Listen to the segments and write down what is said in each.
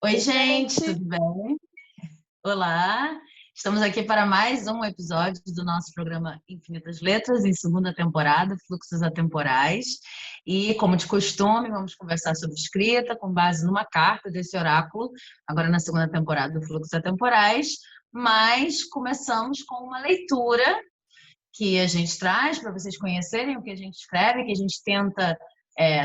Oi, Oi, gente, gente. tudo bem? Olá! Estamos aqui para mais um episódio do nosso programa Infinitas Letras, em segunda temporada, Fluxos Atemporais. E, como de costume, vamos conversar sobre escrita com base numa carta desse oráculo, agora na segunda temporada do Fluxos Atemporais. Mas começamos com uma leitura que a gente traz para vocês conhecerem o que a gente escreve, que a gente tenta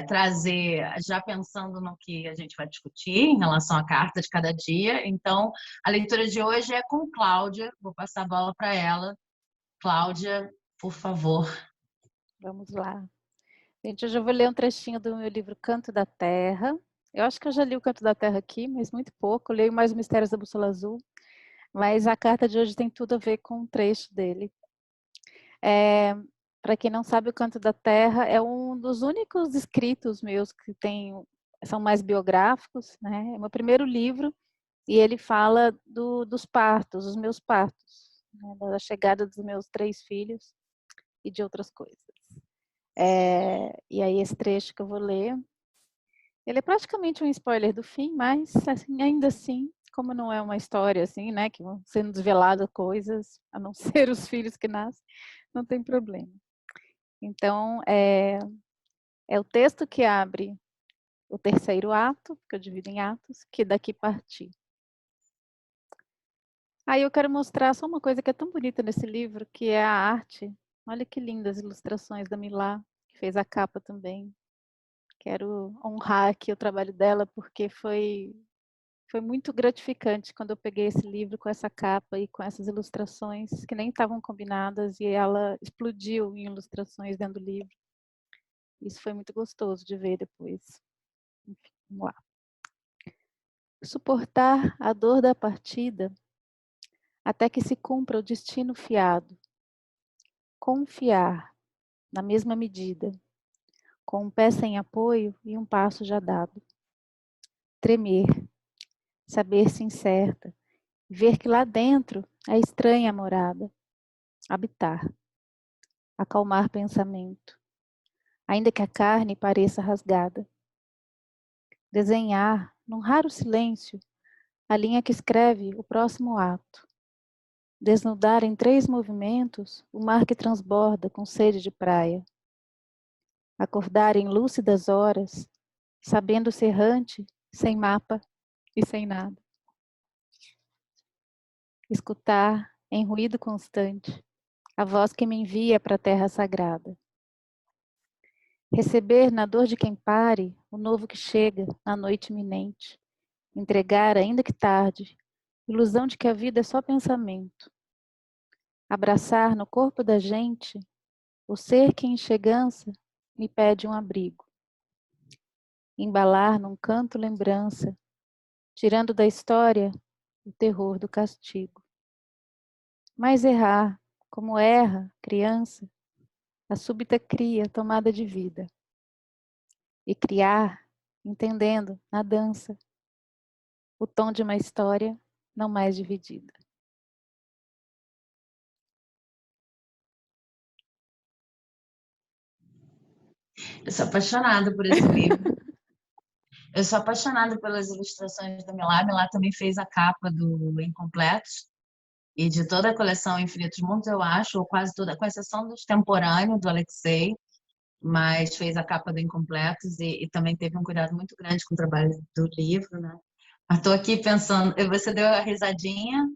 trazer, já pensando no que a gente vai discutir em relação à carta de cada dia. Então, a leitura de hoje é com Cláudia. Vou passar a bola para ela. Cláudia, por favor. Vamos lá. Gente, hoje eu vou ler um trechinho do meu livro Canto da Terra. Eu acho que eu já li o Canto da Terra aqui, mas muito pouco. Eu leio mais os Mistérios da Bússola Azul. Mas a carta de hoje tem tudo a ver com um trecho dele. Para quem não sabe, o Canto da Terra é um dos únicos escritos meus que são mais biográficos, né? É o meu primeiro livro e ele fala dos partos, os meus partos, né? Da chegada dos meus 3 filhos e de outras coisas. E aí esse trecho que eu vou ler, ele é praticamente um spoiler do fim, mas assim, ainda assim, como não é uma história assim, né, que vão sendo desveladas coisas, a não ser os filhos que nascem, não tem problema. Então, é o texto que abre o terceiro ato, que eu divido em atos, que daqui partir. Aí eu quero mostrar só uma coisa que é tão bonita nesse livro, que é a arte. Olha que lindas ilustrações da Milá, que fez a capa também. Quero honrar aqui o trabalho dela, porque foi muito gratificante quando eu peguei esse livro com essa capa e com essas ilustrações que nem estavam combinadas e ela explodiu em ilustrações dentro do livro. Isso foi muito gostoso de ver depois. Enfim, vamos lá. Suportar a dor da partida até que se cumpra o destino fiado. Confiar na mesma medida, com um pé sem apoio e um passo já dado. Tremer, saber-se incerta, ver que lá dentro é estranha a morada. Habitar, acalmar pensamento, ainda que a carne pareça rasgada. Desenhar, num raro silêncio, a linha que escreve o próximo ato. Desnudar em 3 movimentos o mar que transborda com sede de praia. Acordar em lúcidas horas, sabendo-se errante, sem mapa e sem nada. Escutar, em ruído constante, a voz que me envia para a terra sagrada. Receber na dor de quem pare o novo que chega na noite iminente. Entregar, ainda que tarde, ilusão de que a vida é só pensamento. Abraçar no corpo da gente o ser que em chegança me pede um abrigo. Embalar num canto lembrança, tirando da história o terror do castigo. Mas errar, como erra, criança, a súbita cria tomada de vida. E criar, entendendo, na dança, o tom de uma história não mais dividida. Eu sou apaixonada por esse livro. Eu sou apaixonada pelas ilustrações da Milá. A Milá também fez a capa do Incompletos e de toda a coleção Infinitos Mundos, eu acho, ou quase toda, com exceção do extemporâneo, do Alexei, mas fez a capa do Incompletos e também teve um cuidado muito grande com o trabalho do livro, né? Estou aqui pensando, você deu a risadinha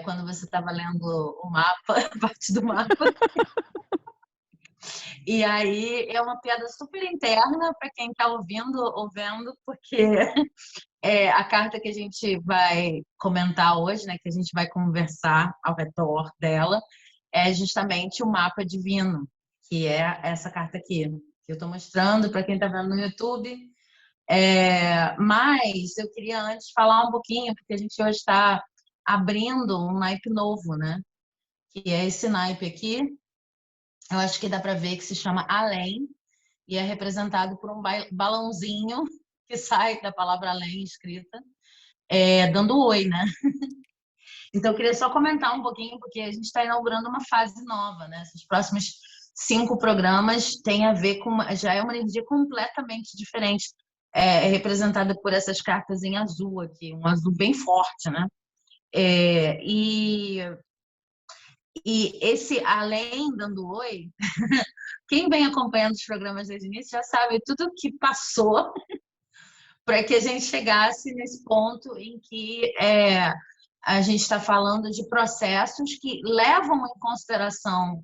quando você estava lendo o mapa, a parte do mapa, e aí é uma piada super interna para quem está ouvindo ou vendo, porque a carta que a gente vai comentar hoje, né, que a gente vai conversar ao redor dela, é justamente o mapa divino, que é essa carta aqui, que eu estou mostrando para quem está vendo no YouTube. Mas eu queria antes falar um pouquinho, porque a gente hoje está abrindo um naipe novo, né? Que é esse naipe aqui. Eu acho que dá para ver que se chama Além e é representado por um balãozinho que sai da palavra além escrita, dando oi, né? Então, eu queria só comentar um pouquinho, porque a gente está inaugurando uma fase nova, né? Esses próximos 5 programas têm a ver com. Já é uma energia completamente diferente. representada por essas cartas em azul aqui, um azul bem forte, né? E esse além dando oi, quem vem acompanhando os programas desde o início já sabe tudo que passou para que a gente chegasse nesse ponto em que a gente está falando de processos que levam em consideração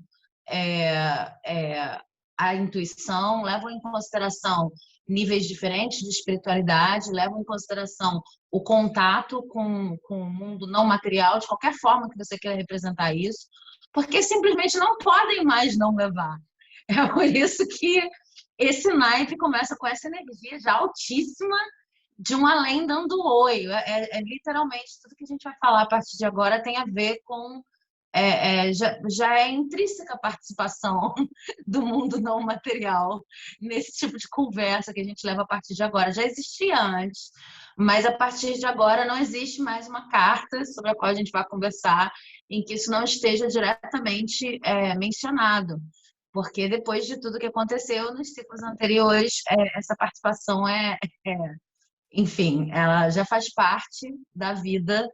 a intuição, levam em consideração níveis diferentes de espiritualidade, levam em consideração o contato com o mundo não material, de qualquer forma que você queira representar isso, porque simplesmente não podem mais não levar. É por isso que esse naipe começa com essa energia já altíssima de um além dando oi. Literalmente tudo que a gente vai falar a partir de agora tem a ver com já é intrínseca a participação do mundo não material nesse tipo de conversa que a gente leva a partir de agora. Já existia antes, mas a partir de agora não existe mais uma carta sobre a qual a gente vai conversar em que isso não esteja diretamente mencionado. Porque depois de tudo que aconteceu nos ciclos anteriores, essa participação enfim, ela já faz parte da vida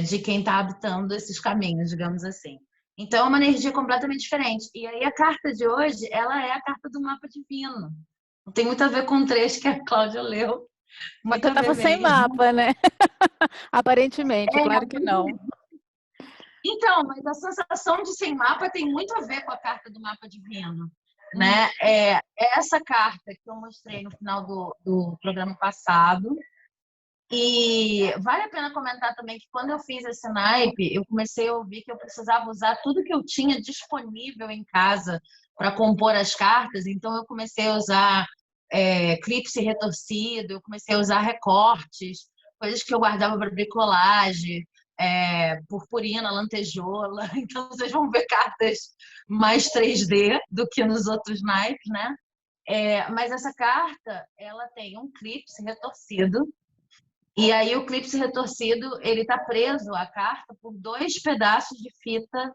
de quem está habitando esses caminhos, digamos assim. Então, é uma energia completamente diferente. E aí, a carta de hoje, ela é a carta do mapa divino. Não tem muito a ver com o trecho que a Cláudia leu. Só que eu estava sem mapa, né? Aparentemente, claro que não. Então, mas a sensação de sem mapa tem muito a ver com a carta do mapa divino, né? Essa carta que eu mostrei no final do programa passado. E vale a pena comentar também que quando eu fiz esse naipe, eu comecei a ouvir que eu precisava usar tudo que eu tinha disponível em casa para compor as cartas. Então, eu comecei a usar clipe retorcido, eu comecei a usar recortes, coisas que eu guardava para bricolagem, purpurina, lantejola. Então, vocês vão ver cartas mais 3D do que nos outros naipes, né? Mas essa carta, ela tem um clipe retorcido. E aí o clipe retorcido, ele está preso à carta por 2 pedaços de fita,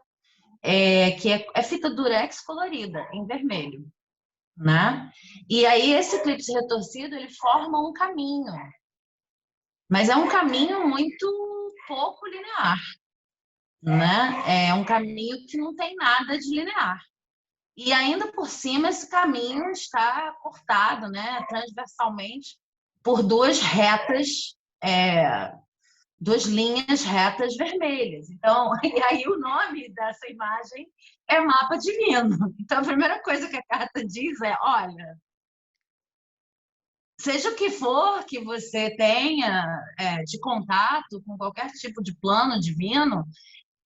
que é fita durex colorida, em vermelho, né? E aí esse clipe retorcido, ele forma um caminho. Mas é um caminho muito pouco linear, né? É um caminho que não tem nada de linear. E ainda por cima, esse caminho está cortado, né, transversalmente por 2 retas, 2 linhas retas vermelhas. Então, e aí o nome dessa imagem é mapa divino. Então, a primeira coisa que a carta diz é, olha, seja o que for que você tenha de contato com qualquer tipo de plano divino,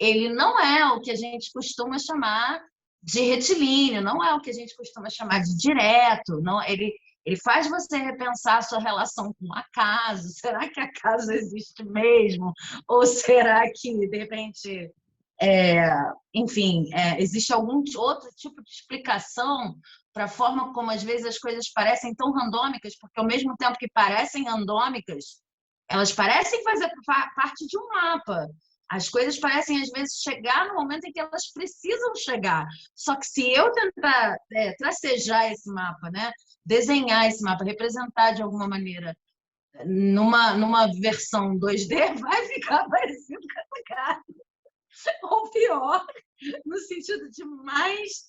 ele não é o que a gente costuma chamar de retilíneo, não é o que a gente costuma chamar de direto, não, ele faz você repensar a sua relação com o acaso. Será que acaso existe mesmo? Ou será que, de repente, enfim, existe algum outro tipo de explicação para a forma como, às vezes, as coisas parecem tão randômicas, porque, ao mesmo tempo que parecem randômicas, elas parecem fazer parte de um mapa. As coisas parecem, às vezes, chegar no momento em que elas precisam chegar. Só que se eu tentar tracejar esse mapa, né? Desenhar esse mapa, representar de alguma maneira numa versão 2D, vai ficar parecido com essa carta. Ou pior, no sentido de mais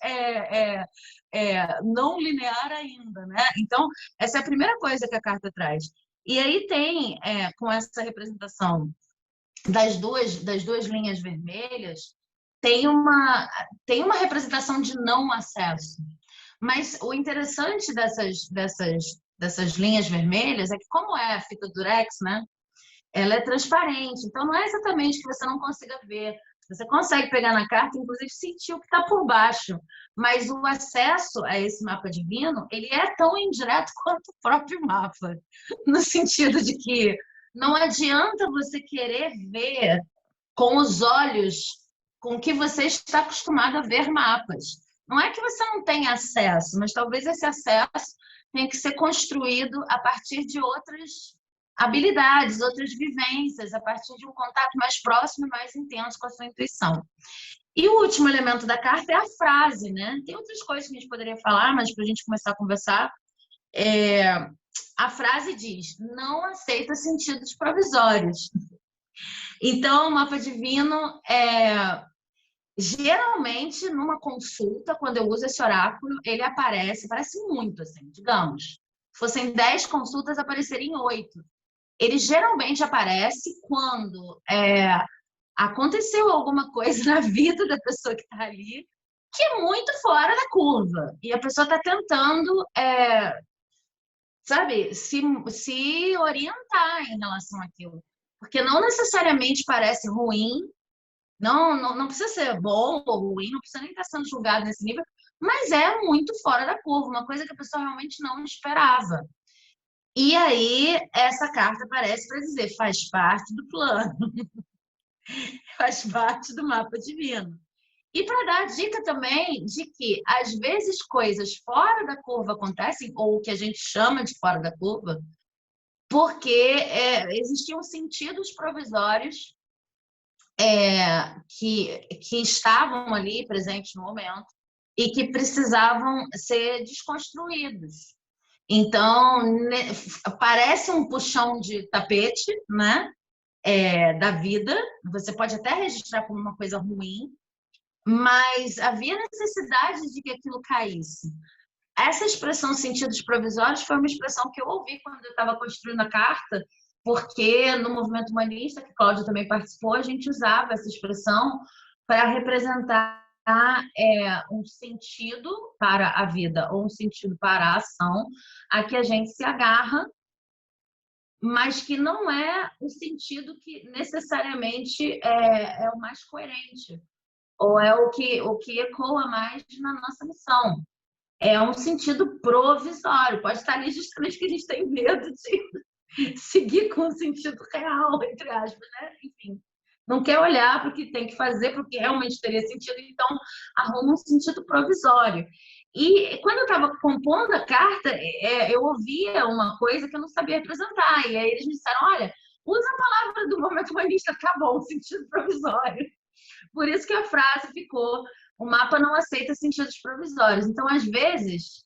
não linear ainda, né? Então, essa é a primeira coisa que a carta traz. E aí tem, com essa representação das duas linhas vermelhas, tem uma representação de não acesso. Mas o interessante dessas linhas vermelhas é que, como é a fita durex, né, ela é transparente. Então, não é exatamente que você não consiga ver. Você consegue pegar na carta, inclusive sentir o que está por baixo. Mas o acesso a esse mapa divino, ele é tão indireto quanto o próprio mapa. No sentido de que não adianta você querer ver com os olhos com que você está acostumado a ver mapas. Não é que você não tem acesso, mas talvez esse acesso tenha que ser construído a partir de outras habilidades, outras vivências, a partir de um contato mais próximo e mais intenso com a sua intuição. E o último elemento da carta é a frase, né? Tem outras coisas que a gente poderia falar, mas para a gente começar a conversar, a frase diz: não aceita sentidos provisórios. Então, o mapa divino geralmente numa consulta, quando eu uso esse oráculo, ele parece muito assim, digamos. Se fossem 10 consultas, apareceria em 8. Ele geralmente aparece quando aconteceu alguma coisa na vida da pessoa que está ali que é muito fora da curva. E a pessoa está tentando, sabe, se orientar em relação àquilo. Porque não necessariamente parece ruim, não precisa ser bom ou ruim, não precisa nem estar sendo julgado nesse nível, mas é muito fora da curva, uma coisa que a pessoa realmente não esperava. E aí, essa carta aparece para dizer, faz parte do plano, faz parte do mapa divino. E para dar a dica também de que, às vezes, coisas fora da curva acontecem, ou o que a gente chama de fora da curva, porque existiam sentidos provisórios que estavam ali presentes no momento e que precisavam ser desconstruídos. Então, parece um puxão de tapete, né? Da vida. Você pode até registrar como uma coisa ruim, mas havia necessidade de que aquilo caísse. Essa expressão sentidos provisórios foi uma expressão que eu ouvi quando eu estava construindo a carta, porque no movimento humanista, que Cláudio também participou, a gente usava essa expressão para representar um sentido para a vida ou um sentido para a ação a que a gente se agarra, mas que não é o sentido que necessariamente é o mais coerente ou é o que ecoa mais na nossa missão. É um sentido provisório. Pode estar ali justamente que a gente tem medo de seguir com o sentido real, entre aspas, né? Enfim, não quer olhar para o que tem que fazer, porque realmente teria sentido, então arruma um sentido provisório. E quando eu estava compondo a carta, eu ouvia uma coisa que eu não sabia representar. E aí eles me disseram: olha, usa a palavra do momento humanista, tá bom, sentido provisório. Por isso que a frase ficou: o mapa não aceita sentidos provisórios. Então, às vezes,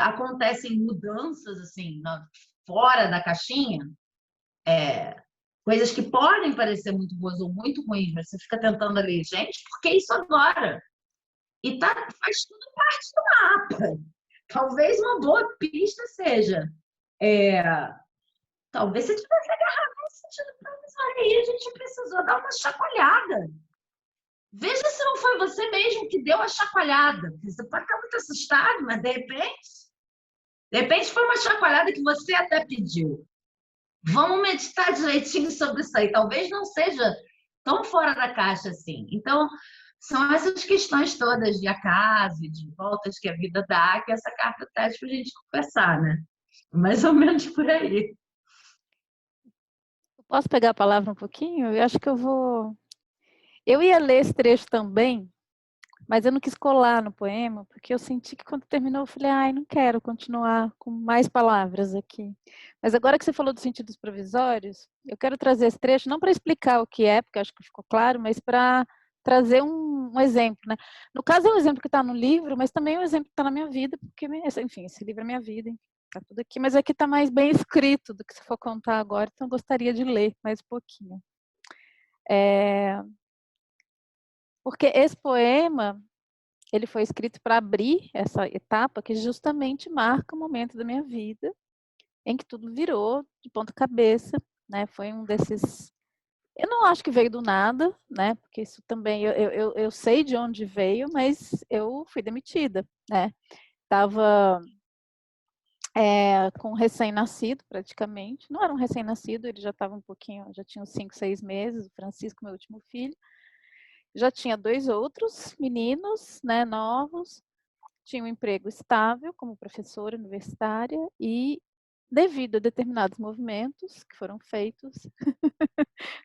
acontecem mudanças assim, fora da caixinha, coisas que podem parecer muito boas ou muito ruins, mas você fica tentando ali, gente, por que isso agora? E faz tudo parte do mapa. Talvez uma boa pista seja. Talvez você tivesse agarrado no sentido provisório aí, a gente precisou dar uma chacoalhada. Veja se não foi você mesmo que deu a chacoalhada. Você pode estar muito assustado, mas de repente foi uma chacoalhada que você até pediu. Vamos meditar direitinho sobre isso aí. Talvez não seja tão fora da caixa assim. Então, são essas questões todas de acaso, de voltas que a vida dá, que essa carta traz para a gente conversar, né? Mais ou menos por aí. Posso pegar a palavra um pouquinho? Eu acho que eu vou... Eu ia ler esse trecho também, mas eu não quis colar no poema, porque eu senti que quando terminou, eu falei, ai, não quero continuar com mais palavras aqui. Mas agora que você falou dos sentidos provisórios, eu quero trazer esse trecho, não para explicar o que é, porque acho que ficou claro, mas para trazer um exemplo, né? No caso é um exemplo que está no livro, mas também é um exemplo que está na minha vida, porque, enfim, esse livro é minha vida, está tudo aqui, mas aqui está mais bem escrito do que se for contar agora, então eu gostaria de ler mais um pouquinho. Porque esse poema, ele foi escrito para abrir essa etapa que justamente marca o momento da minha vida em que tudo virou de ponta cabeça, né? Foi um desses... Eu não acho que veio do nada, né? Porque isso também, eu sei de onde veio, mas eu fui demitida, né? Estava com um recém-nascido, praticamente. Não era um recém-nascido, ele já estava um pouquinho, já tinha uns 5, 6 meses, o Francisco, meu último filho. Já tinha 2 outros meninos, né, novos, tinha um emprego estável como professora universitária e, devido a determinados movimentos que foram feitos,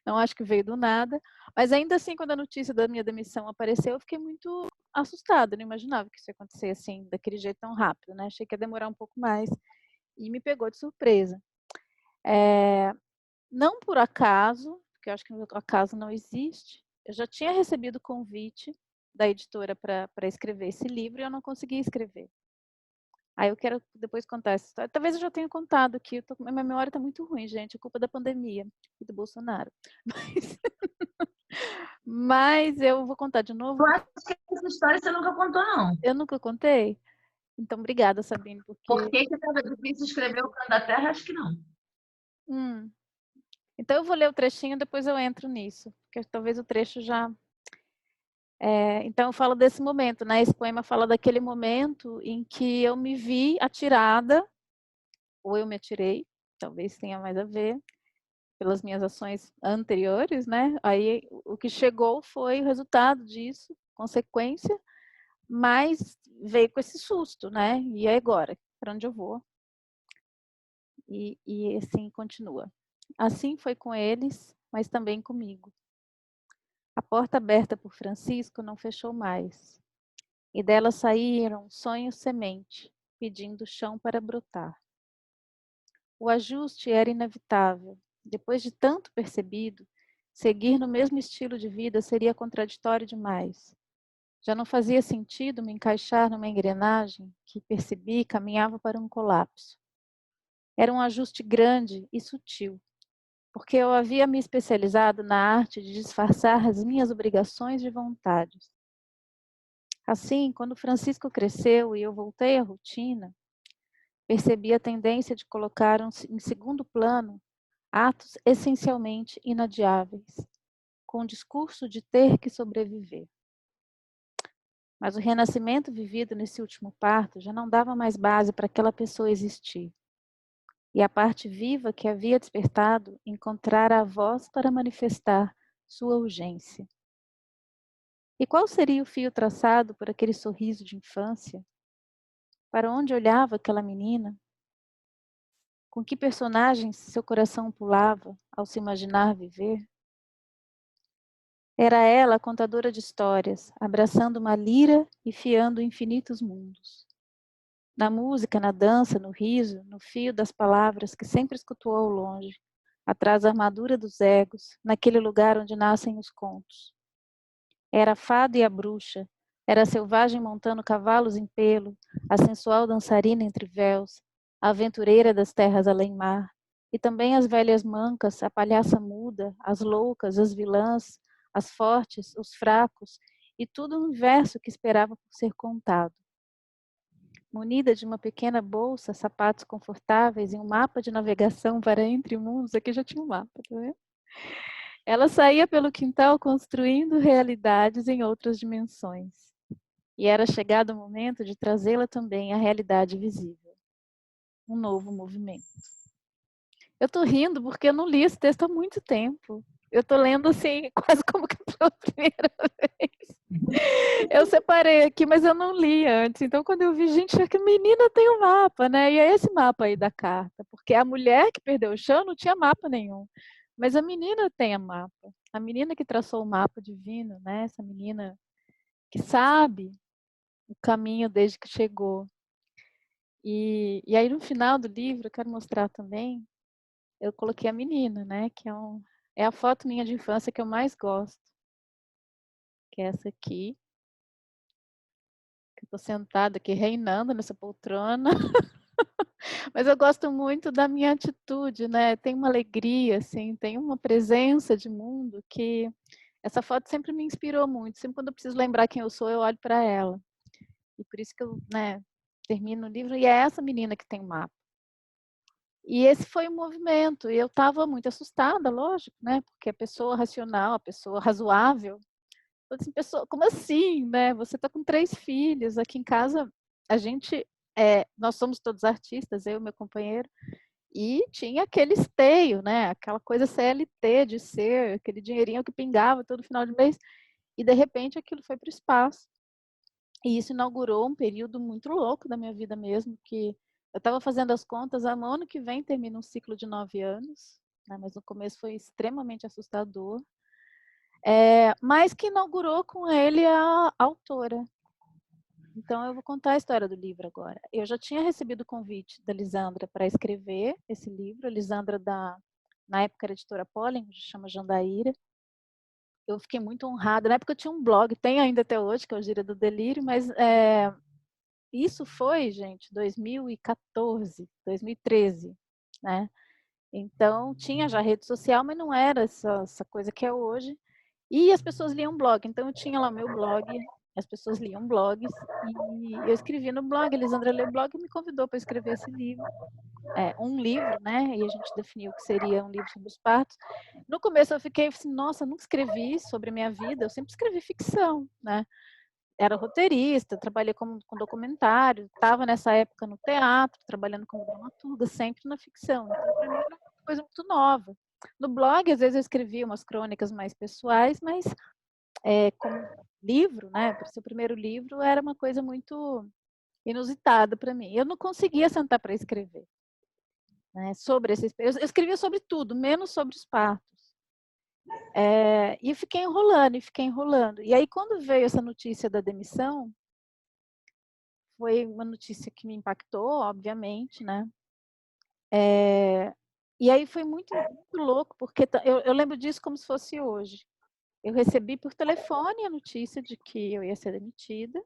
não acho que veio do nada, mas ainda assim, quando a notícia da minha demissão apareceu, eu fiquei muito assustada, não imaginava que isso ia acontecer assim, daquele jeito tão rápido, né? Achei que ia demorar um pouco mais e me pegou de surpresa. Não por acaso, porque eu acho que o acaso não existe, eu já tinha recebido o convite da editora para escrever esse livro e eu não conseguia escrever. Aí eu quero depois contar essa história. Talvez eu já tenha contado aqui, minha memória está muito ruim, gente, é culpa da pandemia e do Bolsonaro. Mas eu vou contar de novo. Eu acho que essa história você nunca contou, não. Eu nunca contei? Então, obrigada, Sabine, Por porque... que estava difícil escrever o Canto da Terra? Acho que não. Hum. Então, eu vou ler o trechinho, depois eu entro nisso, porque talvez o trecho já... então, eu falo desse momento, né? Esse poema fala daquele momento em que eu me vi atirada, ou eu me atirei, talvez tenha mais a ver, pelas minhas ações anteriores, né? Aí, o que chegou foi o resultado disso, consequência, mas veio com esse susto, né? E agora? Para onde eu vou? E assim continua. Assim foi com eles, mas também comigo. A porta aberta por Francisco não fechou mais, e dela saíram sonhos semente, pedindo chão para brotar. O ajuste era inevitável. Depois de tanto percebido, seguir no mesmo estilo de vida seria contraditório demais. Já não fazia sentido me encaixar numa engrenagem que percebi caminhava para um colapso. Era um ajuste grande e sutil, porque eu havia me especializado na arte de disfarçar as minhas obrigações de vontades. Assim, quando Francisco cresceu e eu voltei à rotina, percebi a tendência de colocar em segundo plano atos essencialmente inadiáveis, com o discurso de ter que sobreviver. Mas o renascimento vivido nesse último parto já não dava mais base para aquela pessoa existir. E a parte viva que havia despertado encontrara a voz para manifestar sua urgência. E qual seria o fio traçado por aquele sorriso de infância? Para onde olhava aquela menina? Com que personagens seu coração pulava ao se imaginar viver? Era ela a contadora de histórias, abraçando uma lira e fiando infinitos mundos. Na música, na dança, no riso, no fio das palavras que sempre escutou ao longe, atrás da armadura dos egos, naquele lugar onde nascem os contos. Era a fada e a bruxa, era a selvagem montando cavalos em pelo, a sensual dançarina entre véus, a aventureira das terras além-mar, e também as velhas mancas, a palhaça muda, as loucas, as vilãs, as fortes, os fracos, e tudo um verso que esperava por ser contado. Munida de uma pequena bolsa, sapatos confortáveis e um mapa de navegação para entre mundos, aqui já tinha um mapa, tá vendo? Ela saía pelo quintal construindo realidades em outras dimensões. E era chegado o momento de trazê-la também à realidade visível. Um novo movimento. Eu estou rindo porque eu não li esse texto há muito tempo. Eu estou lendo assim, quase como que pela primeira vez. Eu separei aqui, mas eu não li antes. Então, quando eu vi, gente, a menina tem um mapa, né? E é esse mapa aí da carta. Porque a mulher que perdeu o chão não tinha mapa nenhum. Mas a menina tem a mapa. A menina que traçou o mapa divino, né? Essa menina que sabe o caminho desde que chegou. E aí, no final do livro, eu quero mostrar também, eu coloquei a menina, né? Que é a foto minha de infância que eu mais gosto. Que é essa aqui. Que eu tô sentada aqui, reinando nessa poltrona. Mas eu gosto muito da minha atitude, né? Tem uma alegria, assim, tem uma presença de mundo que essa foto sempre me inspirou muito. Sempre quando eu preciso lembrar quem eu sou, eu olho para ela. E por isso que eu, né, termino o livro e é essa menina que tem o mapa. E esse foi o movimento. E eu estava muito assustada, lógico, né? Porque a pessoa racional, a pessoa razoável, assim, pessoa, como assim, né? Você está com 3 filhos. Aqui em casa, a gente, nós somos todos artistas, eu e meu companheiro, e tinha aquele esteio, né? Aquela coisa CLT de ser, aquele dinheirinho que pingava todo final de mês, e de repente aquilo foi para o espaço. E isso inaugurou um período muito louco da minha vida mesmo, que eu estava fazendo as contas, no ano que vem termina um ciclo de 9 anos, né? Mas no começo foi extremamente assustador. Mas que inaugurou com ele a autora. Então, eu vou contar a história do livro agora. Eu já tinha recebido o convite da Lisandra para escrever esse livro. A Lisandra, na época, era editora Pollen, hoje chama Jandaíra. Eu fiquei muito honrada. Na época, eu tinha um blog, tem ainda até hoje, que é o Gira do Delírio, mas isso foi, gente, 2014, 2013, né? Então, tinha já rede social, mas não era essa coisa que é hoje. E as pessoas liam blog. Então, eu tinha lá meu blog, as pessoas liam blogs, e eu escrevia no blog. A Elisandra leu o blog e me convidou para escrever esse livro. Um livro, né? E a gente definiu que seria um livro sobre os partos. No começo eu fiquei assim, nossa, nunca escrevi sobre a minha vida, eu sempre escrevi ficção, né? Era roteirista, trabalhei com documentário, estava nessa época no teatro, trabalhando como dramaturga, sempre na ficção. Então, para mim, era uma coisa muito nova. No blog, às vezes, eu escrevia umas crônicas mais pessoais, mas como livro, né, para ser o primeiro livro, era uma coisa muito inusitada para mim. Eu não conseguia sentar para escrever, né, sobre esses. Eu escrevia sobre tudo, menos sobre os partos. E fiquei enrolando, e fiquei enrolando. E aí, quando veio essa notícia da demissão, foi uma notícia que me impactou, obviamente, né? E aí foi muito, muito louco, porque eu lembro disso como se fosse hoje. Eu recebi por telefone a notícia de que eu ia ser demitida,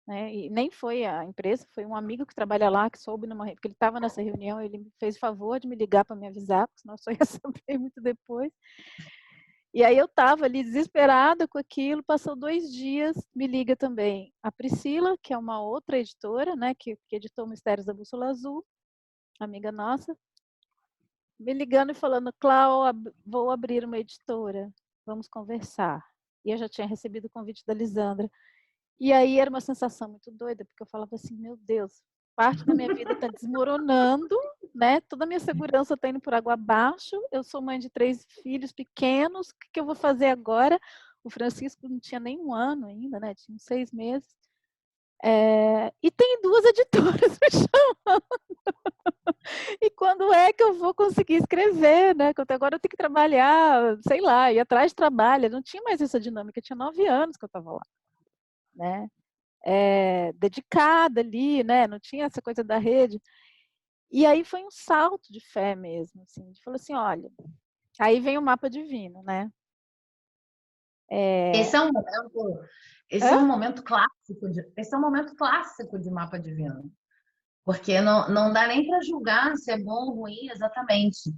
né? E nem foi a empresa, foi um amigo que trabalha lá, que soube porque ele estava nessa reunião, ele me fez o favor de me ligar para me avisar, porque senão eu só ia saber muito depois. E aí eu estava ali desesperada com aquilo, passou 2 dias, me liga também a Priscila, que é uma outra editora, né, que editou Mistérios da Bússola Azul, amiga nossa, me ligando e falando, Clau, vou abrir uma editora, vamos conversar. E eu já tinha recebido o convite da Lisandra. E aí era uma sensação muito doida, porque eu falava assim, meu Deus, parte da minha vida está desmoronando, né? Toda a minha segurança está indo por água abaixo. Eu sou mãe de 3 filhos pequenos, o que eu vou fazer agora? O Francisco não tinha nem 1 ano ainda, né? Tinha 6 meses. E tem 2 editoras me chamando. E quando é que eu vou conseguir escrever, né? Porque agora eu tenho que trabalhar, sei lá, ir atrás de trabalho. Não tinha mais essa dinâmica, tinha 9 anos que eu estava lá, né? Dedicada ali, né? Não tinha essa coisa da rede. E aí foi um salto de fé mesmo, assim, de falar assim, olha, aí vem o mapa divino, né? Esse é um momento, esse Hã? é um momento clássico esse é um momento clássico de mapa divino, porque não dá nem para julgar se é bom ou ruim exatamente.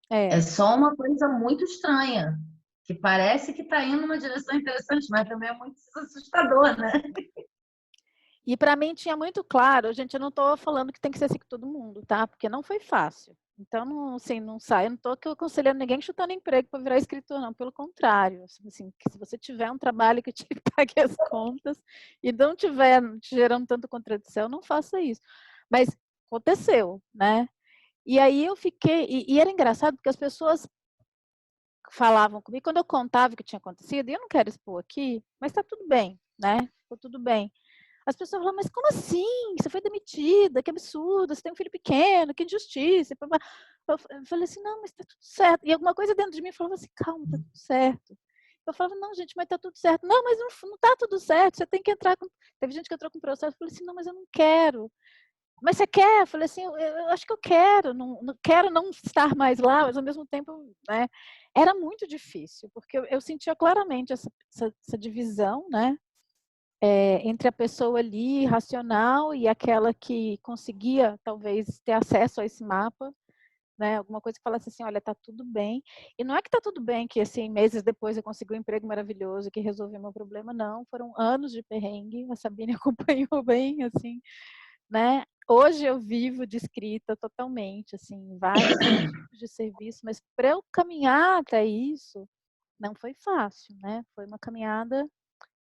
É É. só uma coisa muito estranha, que parece que está indo numa direção interessante, mas também é muito assustador, né? E para mim tinha muito claro, gente, eu não estou falando que tem que ser assim com todo mundo, tá? Porque não foi fácil. Então, não, assim, não sai, eu não estou aconselhando ninguém chutando emprego para virar escritor, não. Pelo contrário, assim, que se você tiver um trabalho que te pague as contas e não tiver te gerando tanta contradição, não faça isso. Mas aconteceu, né? E aí eu fiquei, e era engraçado porque as pessoas falavam comigo, quando eu contava o que tinha acontecido, e eu não quero expor aqui, mas está tudo bem, né? Ficou tudo bem. As pessoas falam, mas como assim? Você foi demitida, que absurdo, você tem um filho pequeno, que injustiça. Eu falei assim, não, mas tá tudo certo. E alguma coisa dentro de mim falava assim, calma, tá tudo certo. Eu falava, não, gente, mas tá tudo certo. Não, mas não tá tudo certo, você tem que entrar com... Teve gente que entrou com processo, eu falei assim, não, mas eu não quero. Mas você quer? Eu falei assim, eu acho que eu quero, não quero não estar mais lá, mas ao mesmo tempo, né? Era muito difícil, porque eu sentia claramente essa divisão, né? Entre a pessoa ali racional e aquela que conseguia talvez ter acesso a esse mapa, né? Alguma coisa que falasse assim, olha, tá tudo bem. E não é que tá tudo bem que assim meses depois eu consegui um emprego maravilhoso que resolveu meu problema, não. Foram anos de perrengue. A Sabine acompanhou bem, assim, né? Hoje eu vivo de escrita totalmente, assim, vários tipos de serviço, mas para eu caminhar até isso não foi fácil, né? Foi uma caminhada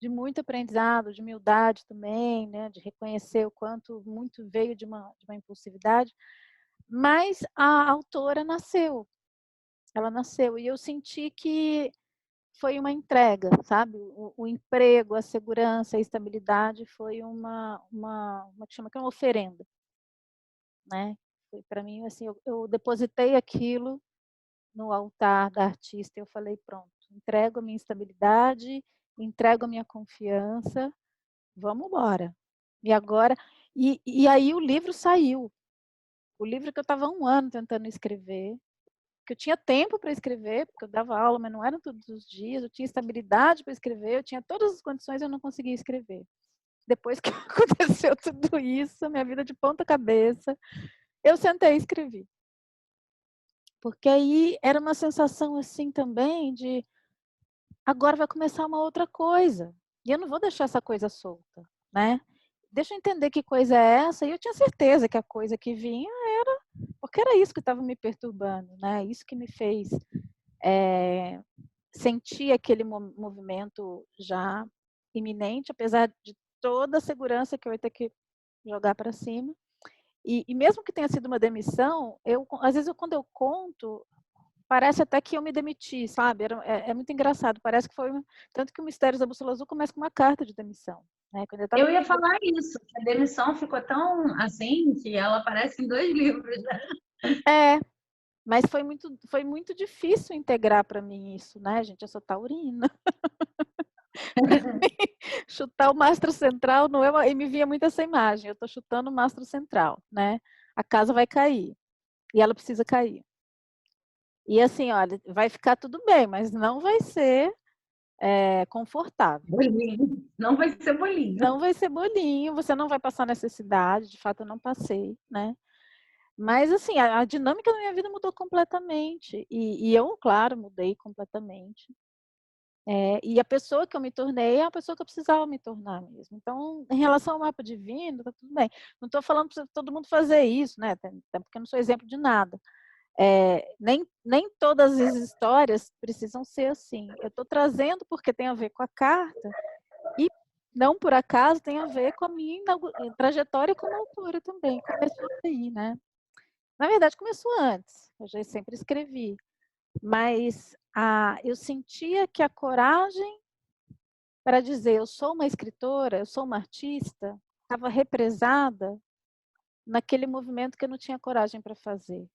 de muito aprendizado, de humildade também, né, de reconhecer o quanto muito veio de uma impulsividade, mas a autora nasceu, ela nasceu, e eu senti que foi uma entrega, sabe? O emprego, a segurança, a estabilidade foi uma que chama que é uma oferenda, né? Foi para mim assim, eu depositei aquilo no altar da artista, e eu falei pronto, entrego a minha estabilidade, entrego a minha confiança. Vamos embora. E agora, e aí o livro saiu. O livro que eu estava 1 ano tentando escrever, que eu tinha tempo para escrever, porque eu dava aula, mas não eram todos os dias, eu tinha estabilidade para escrever, eu tinha todas as condições e eu não conseguia escrever. depois que aconteceu tudo isso, minha vida de ponta cabeça, eu sentei e escrevi. Porque aí era uma sensação assim também de agora vai começar uma outra coisa. E eu não vou deixar essa coisa solta, né? Deixa eu entender que coisa é essa. E eu tinha certeza que a coisa que vinha era porque era isso que estava me perturbando, né? Isso que me fez sentir aquele movimento já iminente, apesar de toda a segurança que eu ia ter que jogar para cima. E mesmo que tenha sido uma demissão, às vezes quando eu conto, parece até que eu me demiti, sabe? É muito engraçado, parece que foi... Tanto que o Mistérios da Bússola Azul começa com uma carta de demissão. Né? Quando eu tava... Eu ia falar isso, que a demissão ficou tão assim que ela aparece em 2 livros, né? Mas foi muito difícil integrar para mim isso, né, gente? Eu sou taurina. Chutar o mastro central não é uma... E me via muito essa imagem. Eu estou chutando o mastro central, né? A casa vai cair. E ela precisa cair. E assim, olha, vai ficar tudo bem, mas não vai ser confortável. Bolinho. Não vai ser bolinho. Não vai ser bolinho, você não vai passar necessidade, de fato eu não passei, né? Mas assim, a dinâmica da minha vida mudou completamente. E eu, claro, mudei completamente. E a pessoa que eu me tornei é a pessoa que eu precisava me tornar mesmo. Então, em relação ao mapa divino, tá tudo bem. Não estou falando para todo mundo fazer isso, né? Até porque eu não sou exemplo de nada. Nem todas as histórias precisam ser assim. Eu estou trazendo porque tem a ver com a carta e não por acaso tem a ver com a minha trajetória como autora também. Começou aí, né? Na verdade, começou antes. Eu já sempre escrevi. Mas eu sentia que a coragem para dizer eu sou uma escritora, eu sou uma artista, estava represada naquele movimento que eu não tinha coragem para fazer,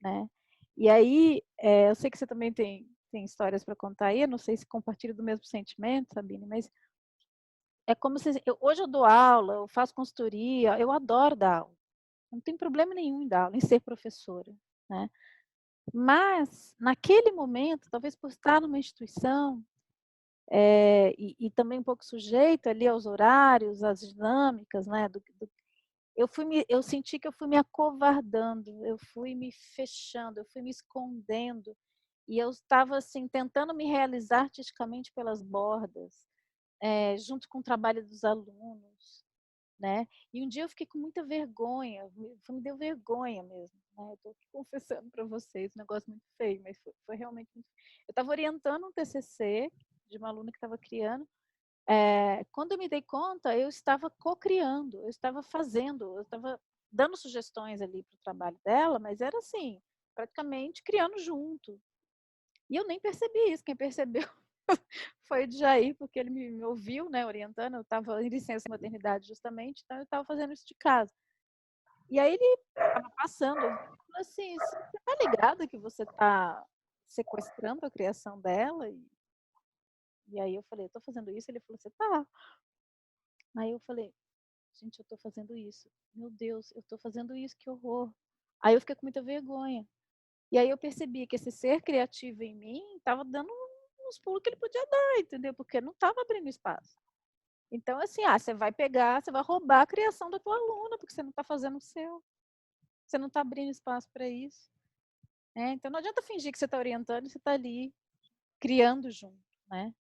né? E aí, eu sei que você também tem histórias para contar aí, eu não sei se compartilha do mesmo sentimento, Sabine, mas é como se... hoje eu dou aula, eu faço consultoria, eu adoro dar aula. Não tem problema nenhum em dar aula, em ser professora, né? Mas, naquele momento, talvez por estar numa instituição, e também um pouco sujeito ali aos horários, às dinâmicas, né? Eu senti que eu fui me acovardando, eu fui me fechando, eu fui me escondendo, e eu estava assim tentando me realizar artisticamente pelas bordas, junto com o trabalho dos alunos, né? E um dia eu fiquei com muita vergonha, me deu vergonha mesmo, né? Eu estou confessando para vocês, um negócio muito feio, mas foi realmente muito... Eu estava orientando um TCC de uma aluna que estava criando. Quando eu me dei conta, eu estava co-criando, eu estava fazendo, eu estava dando sugestões ali para o trabalho dela, mas era assim, praticamente criando junto. E eu nem percebi isso, quem percebeu foi o Jair, porque ele me ouviu, né, orientando, eu estava em licença maternidade justamente, então eu estava fazendo isso de casa. E aí ele estava passando, ele falou assim, você está ligada que você está sequestrando a criação dela? E aí eu falei, eu estou fazendo isso? Ele falou, você tá. Aí eu falei, gente, eu estou fazendo isso. Meu Deus, eu estou fazendo isso, que horror. Aí eu fiquei com muita vergonha. E aí eu percebi que esse ser criativo em mim estava dando uns pulos que ele podia dar, entendeu? Porque não estava abrindo espaço. Então, assim, você vai pegar, você vai roubar a criação da tua aluna, porque você não está fazendo o seu. Você não está abrindo espaço para isso. Então, não adianta fingir que você está orientando e você está ali criando junto, né?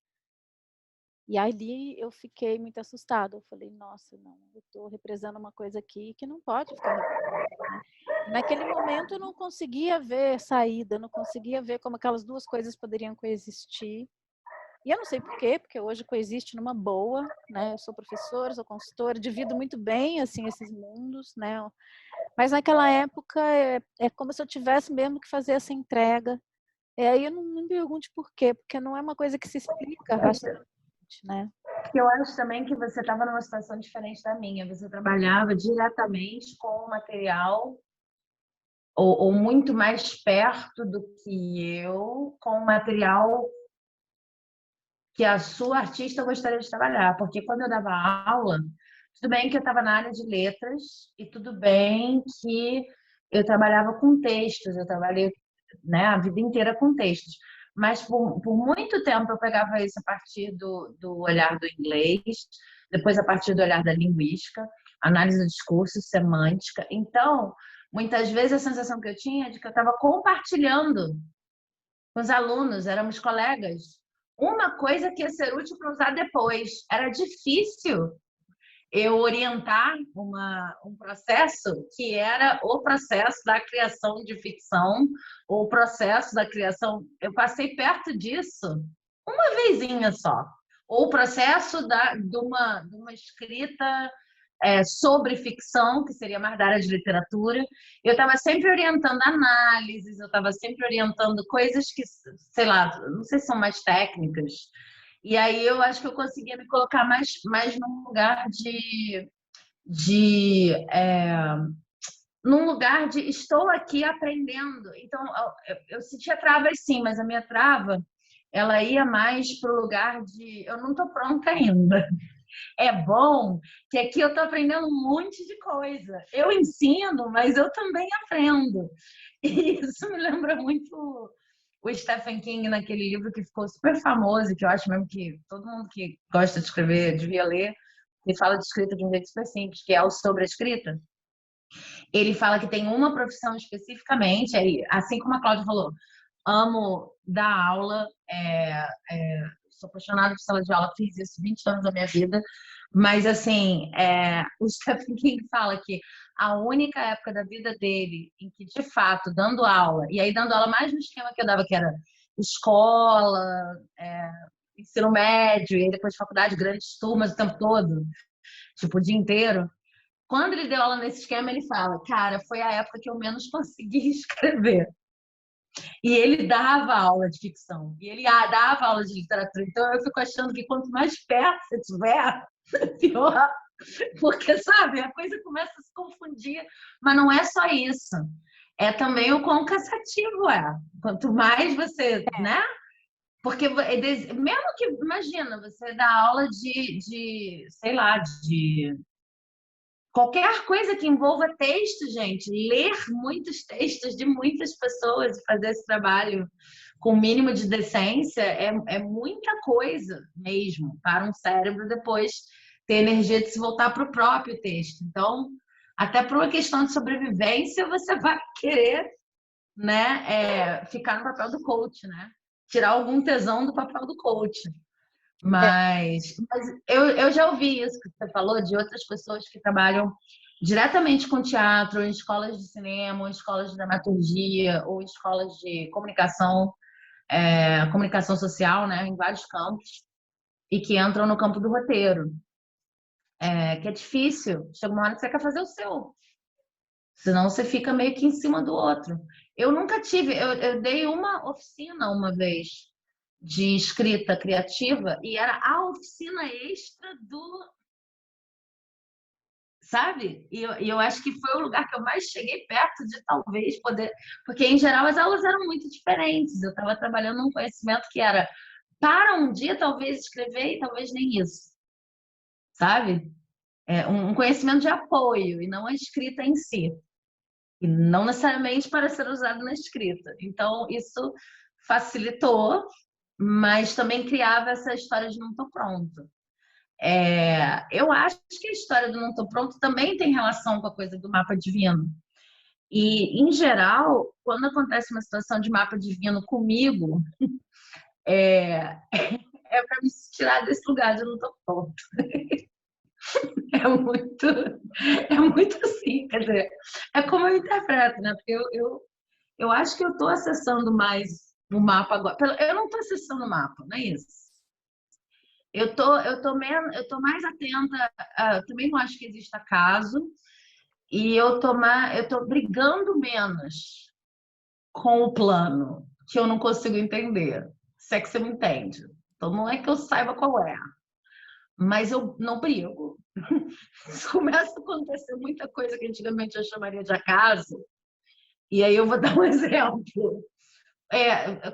E ali eu fiquei muito assustada. Eu falei, nossa, não, eu estou represando uma coisa aqui que não pode ficar represando, né? E naquele momento eu não conseguia ver saída, não conseguia ver como aquelas duas coisas poderiam coexistir. E eu não sei por quê, porque hoje coexiste numa boa, né? Eu sou professora, sou consultora, divido muito bem assim esses mundos, né? Mas naquela época é como se eu tivesse mesmo que fazer essa entrega. Aí eu não me pergunte por quê, porque não é uma coisa que se explica racionalmente, né? Eu acho também que você estava numa situação diferente da minha. Você trabalhava diretamente com o material, ou muito mais perto do que eu, com o material que a sua artista gostaria de trabalhar. Porque quando eu dava aula, tudo bem que eu estava na área de letras, e tudo bem que eu trabalhava com textos, eu trabalhei, né, a vida inteira com textos. Mas por muito tempo eu pegava isso a partir do olhar do inglês, depois a partir do olhar da linguística, análise do discurso, semântica. Então, muitas vezes a sensação que eu tinha é de que eu estava compartilhando com os alunos, éramos colegas, uma coisa que ia ser útil para usar depois. Era difícil eu orientar um processo que era o processo da criação de ficção, ou o processo da criação. Eu passei perto disso uma vezinha só. Ou o processo de uma escrita sobre ficção, que seria mais da área de literatura. Eu estava sempre orientando análises, eu estava sempre orientando coisas que, sei lá, não sei se são mais técnicas. E aí eu acho que eu conseguia me colocar mais num lugar num lugar de estou aqui aprendendo. Então, eu sentia travas sim, mas a minha trava, ela ia mais para o lugar de eu não estou pronta ainda. É bom que aqui eu estou aprendendo um monte de coisa. Eu ensino, mas eu também aprendo. E isso me lembra muito o Stephen King naquele livro que ficou super famoso, que eu acho mesmo que todo mundo que gosta de escrever devia ler, que fala de escrita de um jeito super simples, que é o Sobre a Escrita. Ele fala que tem uma profissão especificamente, assim como a Cláudia falou, amo dar aula, sou apaixonada por sala de aula, fiz isso 20 anos da minha vida, mas assim, o Stephen King fala que a única época da vida dele em que, de fato, dando aula, e aí dando aula mais no esquema que eu dava, que era escola, ensino médio, e depois faculdade, grandes turmas o tempo todo, tipo o dia inteiro. Quando ele deu aula nesse esquema, ele fala, cara, foi a época que eu menos consegui escrever. E ele dava aula de ficção, e ele dava aula de literatura. Então eu fico achando que quanto mais perto você tiver, pior. Porque, sabe, a coisa começa a se confundir. Mas não é só isso. É também o quão cansativo é. Quanto mais você, né? Porque mesmo que, imagina, você dá aula sei lá, de qualquer coisa que envolva texto, gente, ler muitos textos de muitas pessoas e fazer esse trabalho com o mínimo de decência é muita coisa mesmo para um cérebro depois ter energia de se voltar para o próprio texto. Então, até por uma questão de sobrevivência, você vai querer, né, ficar no papel do coach, né? Tirar algum tesão do papel do coach. Mas eu já ouvi isso que você falou de outras pessoas que trabalham diretamente com teatro, em escolas de cinema, ou escolas de dramaturgia, ou escolas de comunicação, comunicação social, né, em vários campos, e que entram no campo do roteiro, que é difícil. Chega uma hora que você quer fazer o seu, senão você fica meio que em cima do outro. Eu nunca tive, eu dei uma oficina uma vez de escrita criativa e era a oficina extra do, sabe? E eu acho que foi o lugar que eu mais cheguei perto de talvez poder, porque em geral as aulas eram muito diferentes. Eu estava trabalhando um conhecimento que era para um dia talvez escrever e talvez nem isso, sabe? Um conhecimento de apoio e não a escrita em si. E não necessariamente para ser usado na escrita. Então, isso facilitou, mas também criava essa história de não estou pronto. Eu acho que a história do não estou pronto também tem relação com a coisa do mapa divino. E, em geral, quando acontece uma situação de mapa divino comigo, é para me tirar desse lugar de não estou pronto. É muito assim, quer dizer, é como eu interpreto, né? Porque eu acho que eu estou acessando mais o mapa agora. Eu não estou acessando o mapa, não é isso. Eu tô mais atenta, também não acho que exista caso, e eu tô brigando menos com o plano, que eu não consigo entender. Se é que você me entende. Então não é que eu saiba qual é, mas eu não brigo. Começa a acontecer muita coisa que antigamente eu chamaria de acaso, e aí eu vou dar um exemplo.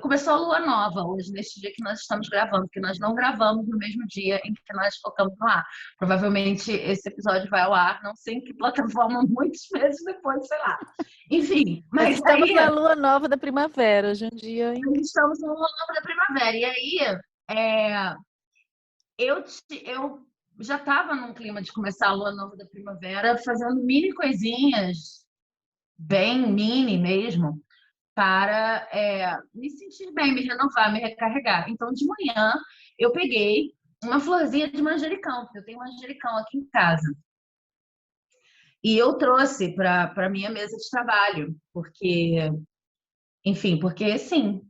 Começou a lua nova hoje, neste dia que nós estamos gravando, porque nós não gravamos no mesmo dia em que nós focamos no ar. Provavelmente esse episódio vai ao ar, não sei em que plataforma, muitos meses depois, sei lá. Enfim, mas estamos aí, na lua nova da primavera, hoje em dia. estamos na lua nova da primavera. E aí, eu já estava num clima de começar a lua nova da primavera, fazendo mini coisinhas, bem mini mesmo, para me sentir bem, me renovar, me recarregar. Então, de manhã, eu peguei uma florzinha de manjericão, porque eu tenho manjericão aqui em casa. E eu trouxe para minha mesa de trabalho, porque, enfim, porque sim,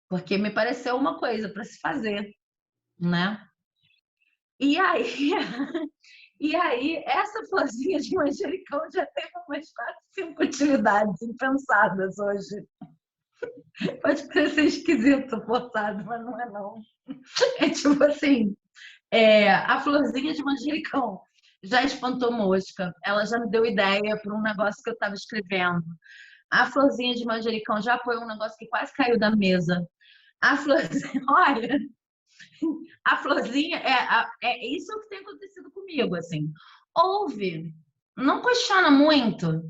porque me pareceu uma coisa para se fazer, né? E aí, e aí, essa florzinha de manjericão já tem umas 4, 5 utilidades impensadas hoje. Pode parecer esquisito, forçado, mas não é não. É tipo assim, a florzinha de manjericão já espantou mosca, ela já me deu ideia para um negócio que eu estava escrevendo. A florzinha de manjericão já foi um negócio que quase caiu da mesa. A florzinha, olha, a florzinha isso que tem acontecido comigo, assim. Ouve, não questiona muito,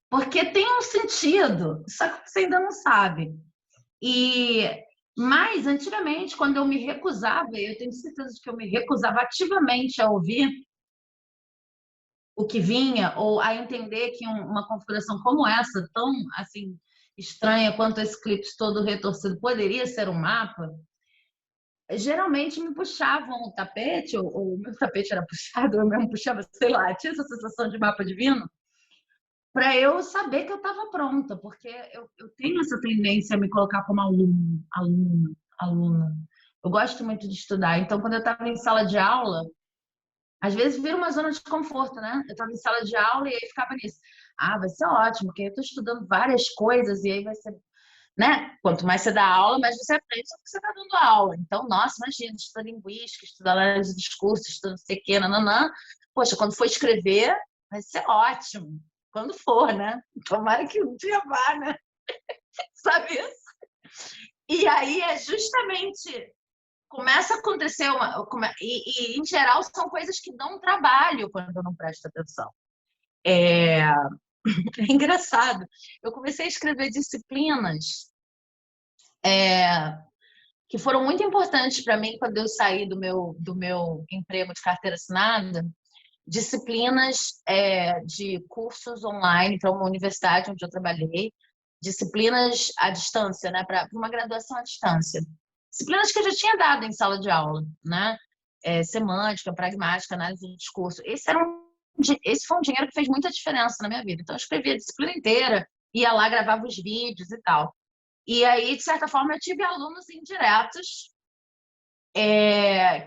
porque tem um sentido, só que você ainda não sabe. E mas antigamente, quando eu me recusava, e eu tenho certeza de que eu me recusava ativamente a ouvir o que vinha ou a entender que uma configuração como essa, tão assim estranha quanto esse clipe todo retorcido, poderia ser um mapa, geralmente me puxavam o tapete, ou o meu tapete era puxado, eu mesmo puxava, sei lá, tinha essa sensação de mapa divino, para eu saber que eu estava pronta, porque eu tenho essa tendência a me colocar como aluno, aluna, aluna. Eu gosto muito de estudar, então quando eu estava em sala de aula, às vezes vira uma zona de conforto, né? Eu estava em sala de aula e aí ficava nisso. Ah, vai ser ótimo, porque eu estou estudando várias coisas e aí vai ser, né? Quanto mais você dá aula, mais você aprende sobre o que você está dando aula. Então, nossa, imagina, estuda linguística, estuda análise de discurso, estuda não sei o quê, nananã. Poxa, quando for escrever, vai ser ótimo. Quando for, né? Tomara que um dia vá, né? Sabe isso? E aí é justamente começa a acontecer e em geral são coisas que dão trabalho quando eu não presto atenção. É engraçado. Eu comecei a escrever disciplinas que foram muito importantes para mim quando eu saí do meu emprego de carteira assinada, disciplinas de cursos online para uma universidade onde eu trabalhei, disciplinas à distância, né, para uma graduação à distância. Disciplinas que eu já tinha dado em sala de aula, né? Semântica, pragmática, análise do discurso. Esse foi um dinheiro que fez muita diferença na minha vida. Então, eu escrevia a disciplina inteira, ia lá, gravava os vídeos e tal. E aí, de certa forma, eu tive alunos indiretos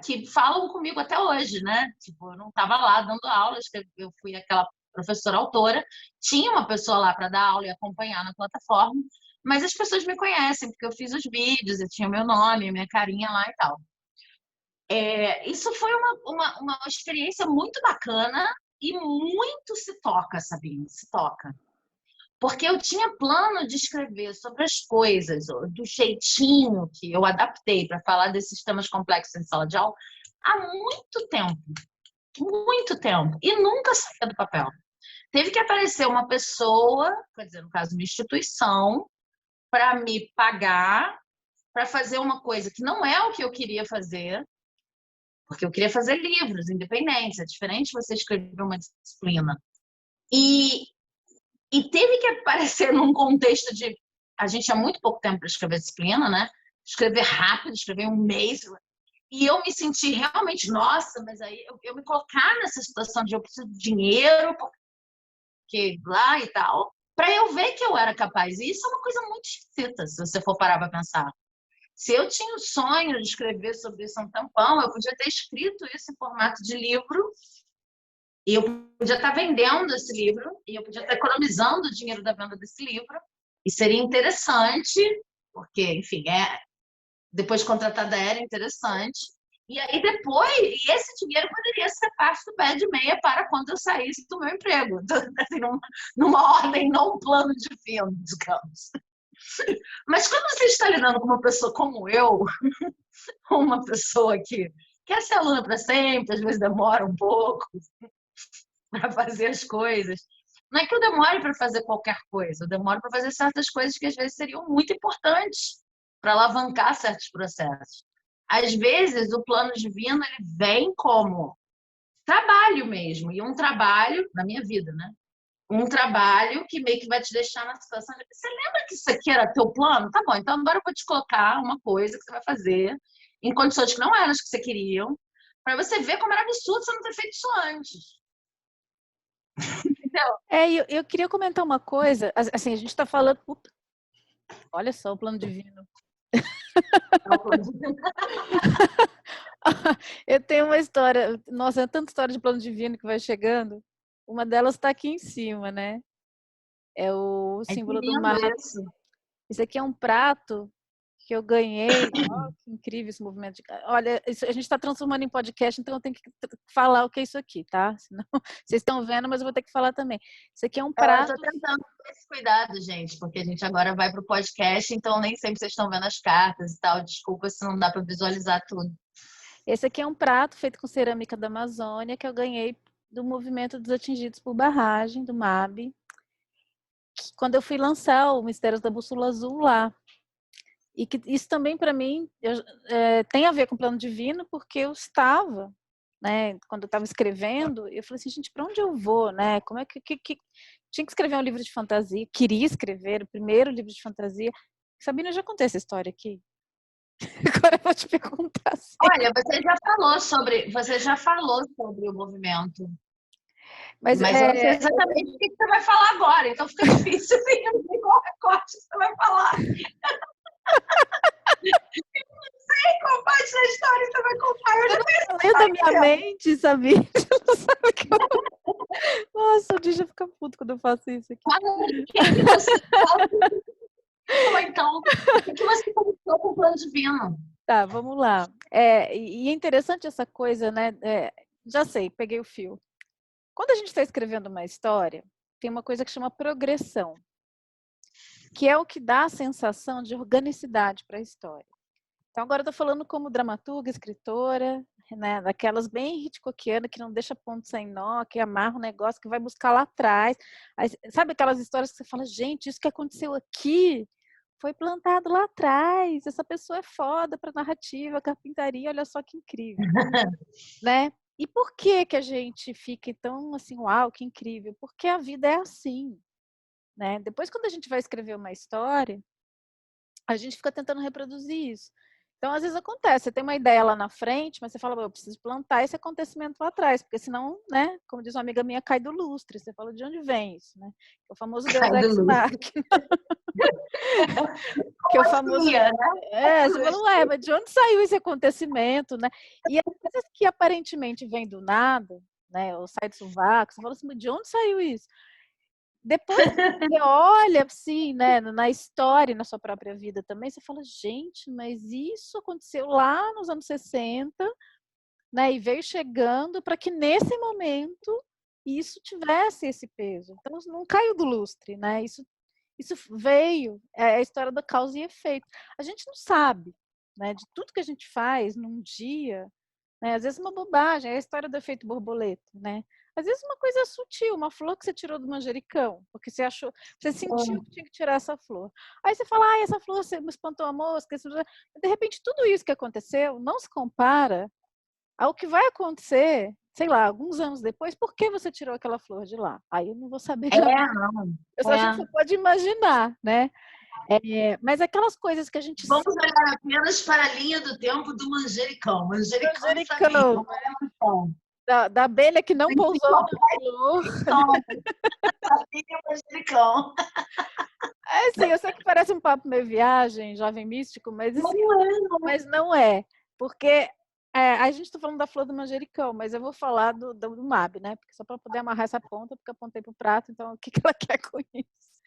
que falam comigo até hoje, né? Tipo, eu não estava lá dando aula, eu fui aquela professora autora, tinha uma pessoa lá para dar aula e acompanhar na plataforma, mas as pessoas me conhecem, porque eu fiz os vídeos, eu tinha meu nome, minha carinha lá e tal. Isso foi uma experiência muito bacana e muito se toca, Sabine, se toca. Porque eu tinha plano de escrever sobre as coisas, do jeitinho que eu adaptei para falar desses temas complexos em sala de aula, há muito tempo. Muito tempo. E nunca saía do papel. Teve que aparecer uma pessoa, quer dizer, no caso, uma instituição, para me pagar para fazer uma coisa que não é o que eu queria fazer, porque eu queria fazer livros independentes, é diferente você escrever uma disciplina. E teve que aparecer num contexto de a gente tinha muito pouco tempo para escrever disciplina, né? Escrever rápido, escrever um mês. E eu me senti realmente, nossa, mas aí eu me colocar nessa situação de eu preciso de dinheiro, porque lá e tal, para eu ver que eu era capaz. E isso é uma coisa muito esquisita, se você for parar para pensar. Se eu tinha o sonho de escrever sobre isso há um tempão, eu podia ter escrito isso em formato de livro, e eu podia estar vendendo esse livro, e eu podia estar economizando o dinheiro da venda desse livro, e seria interessante, porque, enfim, depois de contratada era interessante. E aí depois, esse dinheiro poderia ser parte do pé de meia para quando eu saísse do meu emprego, assim, numa ordem, não um plano de fim, digamos. Mas quando você está lidando com uma pessoa como eu, uma pessoa que quer ser aluna para sempre, às vezes demora um pouco para fazer as coisas. Não é que eu demore para fazer qualquer coisa, eu demoro para fazer certas coisas que às vezes seriam muito importantes para alavancar certos processos. Às vezes, o plano divino ele vem como trabalho mesmo, e um trabalho na minha vida, né? Um trabalho que meio que vai te deixar na situação de, você lembra que isso aqui era teu plano? Tá bom, então agora eu vou te colocar uma coisa que você vai fazer em condições que não eram as que você queria, para você ver como era absurdo você não ter feito isso antes. Entendeu? Eu queria comentar uma coisa, assim, a gente está falando, olha só o plano divino. Eu tenho uma história, nossa, é tanta história de plano divino que vai chegando. Uma delas está aqui em cima, né? É o É que símbolo do lindo mar. isso. Esse aqui é um prato que eu ganhei. Oh, que incrível esse movimento. Olha, isso, a gente está transformando em podcast, então eu tenho que falar o que é isso aqui, tá? Senão, vocês estão vendo, mas eu vou ter que falar também. Isso aqui é um Eu prato. estou tentando ter esse cuidado, gente, porque a gente agora vai para o podcast, então nem sempre vocês estão vendo as cartas e tal. Desculpa se não dá para visualizar tudo. Esse aqui é um prato feito com cerâmica da Amazônia que eu ganhei do Movimento dos Atingidos por Barragem, do MAB, quando eu fui lançar o Mistérios da Bússola Azul lá. E que isso também, para mim, tem a ver com o plano divino, porque eu estava, né, quando eu estava escrevendo, eu falei assim, gente, para onde eu vou, né? Como é que tinha que escrever um livro de fantasia, queria escrever o primeiro livro de fantasia. Sabina, eu já contei essa história aqui. Agora eu vou te perguntar assim. Olha, você já falou sobre o movimento, Mas mas eu não sei exatamente o que você vai falar agora, então fica difícil, eu não sei qual recorte você vai falar. Qual parte da história você vai contar? Eu já tenho lendo da minha mente, sabe? Não sabe que eu... Nossa, o Dia fica puto quando eu faço isso aqui. que você fala, então, o que você começou com o plano divino? Tá, vamos lá. E é interessante essa coisa, né? Já sei, peguei o fio. Quando a gente está escrevendo uma história, tem uma coisa que chama progressão, que é o que dá a sensação de organicidade para a história. Então, agora eu estou falando como dramaturga, escritora, né, daquelas bem Hitchcockiana, que não deixa ponto sem nó, que amarra o negócio, que vai buscar lá atrás. Aí, sabe aquelas histórias que você fala, gente, isso que aconteceu aqui foi plantado lá atrás, essa pessoa é foda para narrativa, carpintaria, olha só que incrível. Né? E por que que a gente fica tão assim, uau, que incrível? Porque a vida é assim, né? Depois, quando a gente vai escrever uma história, a gente fica tentando reproduzir isso. Então, às vezes acontece, você tem uma ideia lá na frente, mas você fala, eu preciso plantar esse acontecimento lá atrás, porque senão, né, como diz uma amiga minha, cai do lustre. Você fala, de onde vem isso, né? É o famoso Deus Ex Machina. Que é o famoso... Né? Você fala, ué, mas de onde saiu esse acontecimento, né? E as coisas que aparentemente vêm do nada, né, ou sai do sovaco, você fala assim, de onde saiu isso? Depois você olha assim, né, na história, na sua própria vida também, você fala, gente, mas isso aconteceu lá nos anos 60, né, e veio chegando para que nesse momento isso tivesse esse peso. Então não caiu do lustre, né? Isso veio, é a história da causa e efeito. A gente não sabe, né, de tudo que a gente faz num dia, né, às vezes uma bobagem, é a história do efeito borboleta, né? Às vezes uma coisa sutil, uma flor que você tirou do manjericão, porque você achou, você sentiu que tinha que tirar essa flor. Aí você fala, ah, essa flor me espantou a mosca. De repente, tudo isso que aconteceu não se compara ao que vai acontecer, sei lá, alguns anos depois, por que você tirou aquela flor de lá? Aí eu não vou saber. Não. A gente só pode imaginar, né? Mas aquelas coisas que a gente Vamos olhar apenas para a linha do tempo do manjericão. Manjericão e manjericão, da abelha que não pousou na flor. Manjericão. Sim, eu sei que parece um papo meio viagem, jovem místico, mas, assim, mas não é. Porque a gente está falando da flor do manjericão, mas eu vou falar do MAB, né? Porque só para poder amarrar essa ponta, porque eu apontei para o prato, então o que ela quer com isso?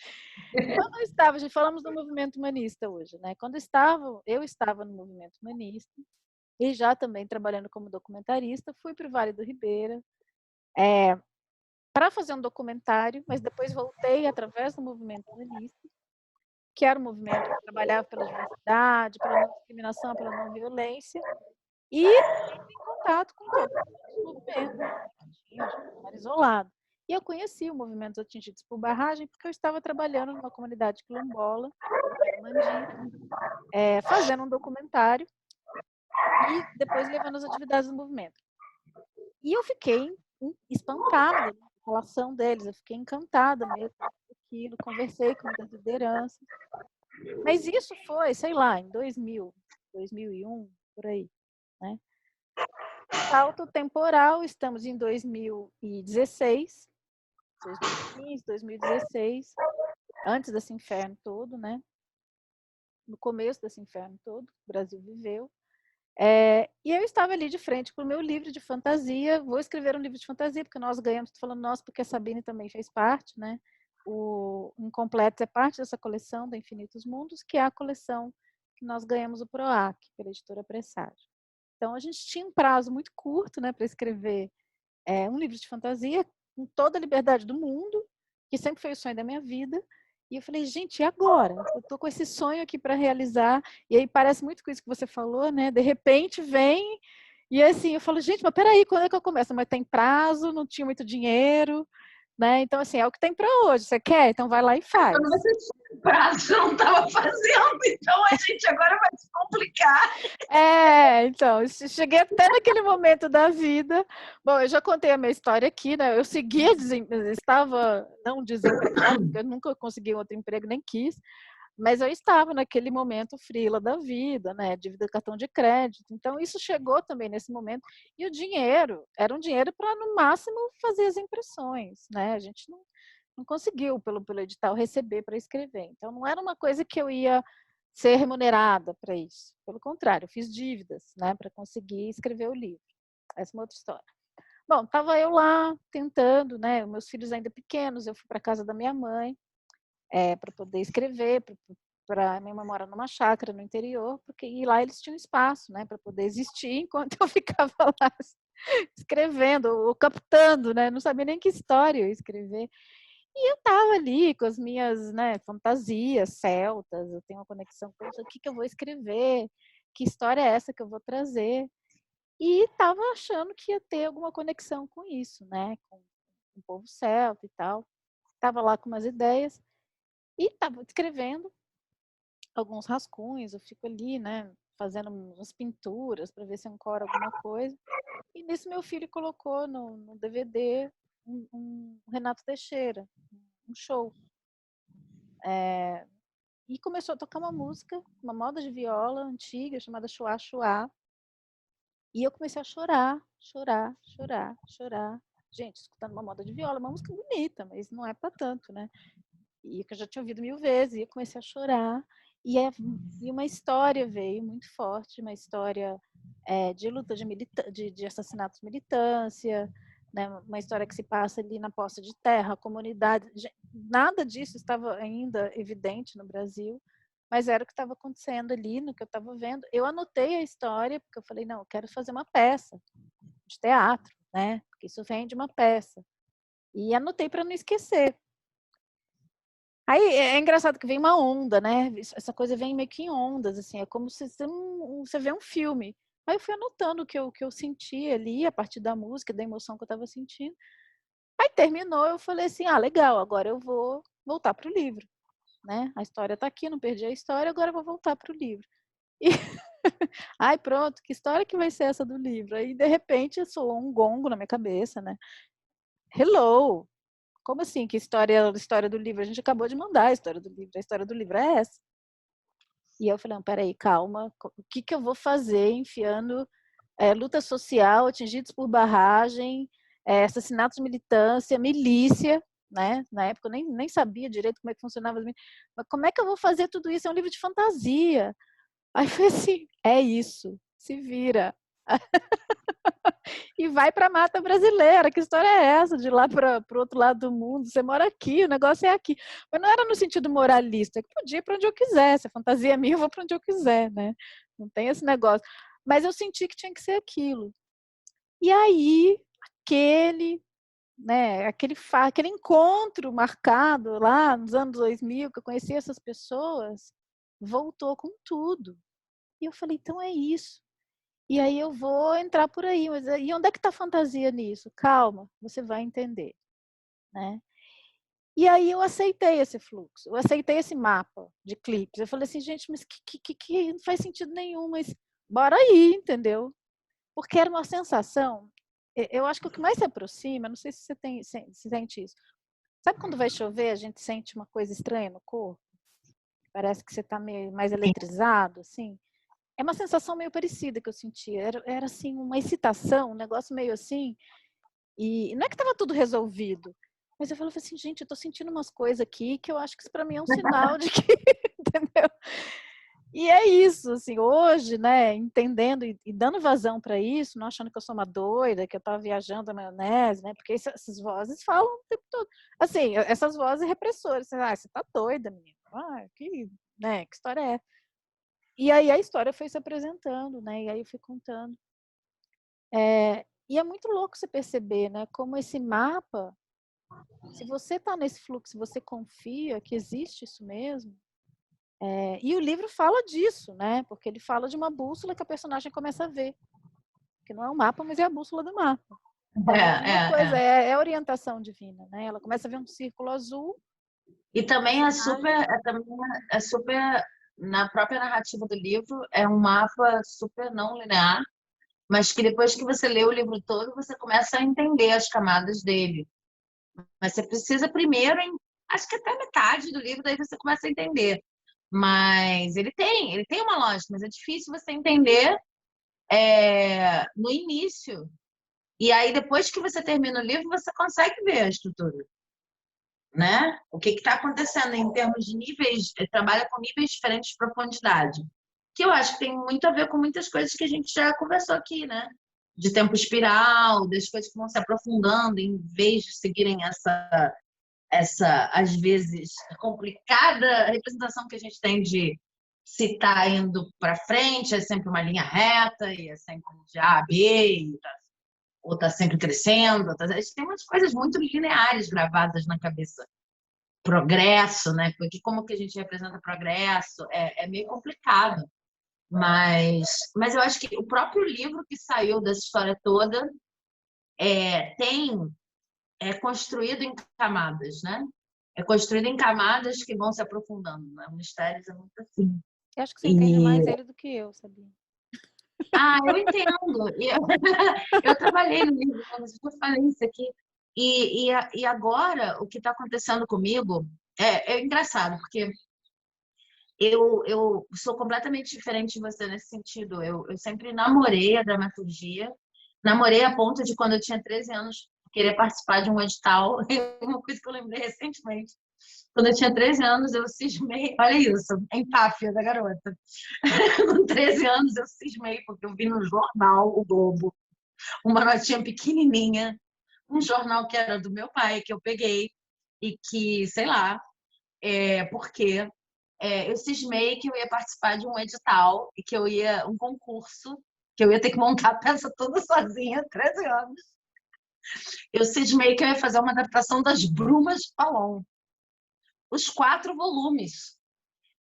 Quando eu estava, já falamos do movimento humanista hoje, né? Quando eu estava no movimento humanista, e já também trabalhando como documentarista, fui para o Vale do Ribeira para fazer um documentário, mas depois voltei através do movimento humanista, que era um movimento que trabalhava pela diversidade, pela não discriminação, pela não violência, e em contato com todos os movimentos, de lugar isolado. E eu conheci o movimento Atingidos por Barragem porque eu estava trabalhando numa comunidade quilombola, fazendo um documentário e depois levando as atividades do movimento. E eu fiquei espantada com a relação deles, eu fiquei encantada mesmo com aquilo, conversei com muitas lideranças. Mas isso foi, sei lá, em 2000, 2001, por aí, né? Salto temporal, estamos em 2016, 2015, 2016, antes desse inferno todo, né? No começo desse inferno todo, o Brasil viveu. E eu estava ali de frente para o meu livro de fantasia. Vou escrever um livro de fantasia, porque nós ganhamos, estou falando nós, porque a Sabine também fez parte, né? O Incompletos é parte dessa coleção da Infinitos Mundos, que é a coleção que nós ganhamos o PROAC, pela editora Presságio. Então, a gente tinha um prazo muito curto, né, para escrever um livro de fantasia, com toda a liberdade do mundo, que sempre foi o sonho da minha vida. E eu falei, gente, e agora? Eu estou com esse sonho aqui para realizar. E aí parece muito com isso que você falou, né? De repente vem, e assim, eu falo, gente, mas peraí, quando é que eu começo? Mas tem prazo, não tinha muito dinheiro, né? Então, assim, é o que tem para hoje. Você quer? Então vai lá e faz. Quando você tinha prazo, não estava fazendo, então a gente agora vai se complicar. Então, cheguei até naquele momento da vida. Bom, eu já contei a minha história aqui, né? Eu seguia, estava não desempregada, porque eu nunca consegui outro emprego, nem quis, mas eu estava naquele momento frila da vida, né? Dívida de cartão de crédito. Então, isso chegou também nesse momento. E o dinheiro, era um dinheiro para, no máximo, fazer as impressões, né? A gente não conseguiu, pelo edital, receber para escrever. Então, não era uma coisa que eu ia ser remunerada para isso. Pelo contrário, eu fiz dívidas, né, para conseguir escrever o livro. Essa é uma outra história. Bom, estava eu lá tentando, né, meus filhos ainda pequenos, eu fui para a casa da minha mãe para poder escrever, minha mãe mora numa chácara no interior, porque e lá eles tinham espaço, né, para poder existir enquanto eu ficava lá escrevendo ou captando, né, não sabia nem que história eu ia escrever. E eu estava ali com as minhas, né, fantasias celtas, eu tenho uma conexão com isso, o que eu vou escrever, que história é essa que eu vou trazer, e estava achando que ia ter alguma conexão com isso, né, com o povo celta e tal. Estava lá com umas ideias e estava escrevendo alguns rascunhos, eu fico ali, né, fazendo umas pinturas para ver se ancora alguma coisa. E nisso meu filho colocou no DVD um Renato Teixeira, um show. E começou a tocar uma música, uma moda de viola antiga, chamada Chuá Chuá. E eu comecei a chorar, chorar, chorar, chorar. Gente, escutando uma moda de viola, uma música bonita, mas não é para tanto, né? E que eu já tinha ouvido 1000 vezes. E eu comecei a chorar. E uma história veio muito forte, uma história de luta de assassinatos, militância, né? Uma história que se passa ali na posse de terra, comunidade. Nada disso estava ainda evidente no Brasil, mas era o que estava acontecendo ali, no que eu estava vendo. Eu anotei a história, porque eu falei, não, eu quero fazer uma peça de teatro, né? Porque isso vem de uma peça. E anotei para não esquecer. Aí é engraçado que vem uma onda, né? Essa coisa vem meio que em ondas, assim, é como se você vê um filme. Aí eu fui anotando o que eu senti ali, a partir da música, da emoção que eu estava sentindo. Aí terminou, eu falei assim, legal, agora eu vou voltar para o livro, né? A história está aqui, não perdi a história, agora eu vou voltar para o livro. E ai, pronto, que história que vai ser essa do livro? Aí, de repente, soou um gongo na minha cabeça, né? Hello! Como assim? Que história do livro? A gente acabou de mandar a história do livro é essa. E eu falei, não, peraí, calma, o que eu vou fazer enfiando luta social, atingidos por barragem, assassinatos de militância, milícia, né? Na época eu nem sabia direito como é que funcionava, mas como é que eu vou fazer tudo isso? É um livro de fantasia. Aí foi assim, é isso, se vira. E vai para a mata brasileira. Que história é essa? De lá para o outro lado do mundo. Você mora aqui, o negócio é aqui. Mas não era no sentido moralista, que podia ir para onde eu quiser. Se a fantasia é minha, eu vou para onde eu quiser, né? Não tem esse negócio. Mas eu senti que tinha que ser aquilo. E aí, aquele encontro marcado lá nos anos 2000, que eu conheci essas pessoas, voltou com tudo. E eu falei, então é isso. E aí eu vou entrar por aí, mas e onde é que está a fantasia nisso? Calma, você vai entender, né? E aí eu aceitei esse fluxo, eu aceitei esse mapa de clipes. Eu falei assim, gente, mas que não faz sentido nenhum, mas bora aí, entendeu? Porque era uma sensação Eu acho que o que mais se aproxima, não sei se você se sente isso. Sabe quando vai chover, a gente sente uma coisa estranha no corpo? Parece que você está meio mais eletrizado, assim. É uma sensação meio parecida que eu sentia. Era assim, uma excitação, um negócio meio assim. E não é que estava tudo resolvido, mas eu falava assim, gente, eu estou sentindo umas coisas aqui que eu acho que isso para mim é um sinal de que, entendeu? E é isso, assim, hoje, né, entendendo e dando vazão para isso, não achando que eu sou uma doida, que eu estava viajando na maionese, né, porque essas vozes falam o tempo todo. Assim, essas vozes repressoras, você tá doida, menina. Né, que história é? E aí a história foi se apresentando, né, e aí eu fui contando. E é muito louco você perceber, né, como esse mapa, se você está nesse fluxo, você confia que existe isso mesmo, e o livro fala disso, né? Porque ele fala de uma bússola que a personagem começa a ver. Que não é um mapa, mas é a bússola do mapa. Então, é a mesma coisa, é a orientação divina, né? Ela começa a ver um círculo azul. E também é super, na própria narrativa do livro, é um mapa super não linear, mas que depois que você lê o livro todo, você começa a entender as camadas dele. Mas você precisa primeiro, acho que até metade do livro, daí você começa a entender. Mas ele tem uma lógica, mas é difícil você entender no início. E aí, depois que você termina o livro, você consegue ver a estrutura, né? O que está acontecendo em termos de níveis, trabalha com níveis diferentes de profundidade. Que eu acho que tem muito a ver com muitas coisas que a gente já conversou aqui, né? De tempo espiral, das coisas que vão se aprofundando em vez de seguirem essa às vezes complicada representação que a gente tem de se está indo para frente, é sempre uma linha reta, e é sempre de A a B, ou está sempre crescendo. A gente tem umas coisas muito lineares gravadas na cabeça. Progresso, né? Porque como que a gente representa progresso? É meio complicado. Mas eu acho que o próprio livro que saiu dessa história toda é construído em camadas, né? É construído em camadas que vão se aprofundando, né? O mistério é muito assim. Eu acho que você entende mais ele do que eu, sabia? Eu entendo. Eu trabalhei no livro, mas eu falei isso aqui. E agora, o que está acontecendo comigo é engraçado, porque eu sou completamente diferente de você nesse sentido. Eu sempre namorei a dramaturgia, namorei a ponto de, quando eu tinha 13 anos, querer participar de um edital. Uma coisa que eu lembrei recentemente. Quando eu tinha 13 anos, eu cismei. Olha isso, a empáfia da garota. Com 13 anos, eu cismei, porque eu vi no jornal, o Globo, uma notinha pequenininha, um jornal que era do meu pai, que eu peguei, e que, sei lá, porque eu cismei que eu ia participar de um edital e que eu ia, um concurso, que eu ia ter que montar a peça toda sozinha, 13 anos. Eu cismei que eu ia fazer uma adaptação das Brumas de Palom, os 4 volumes.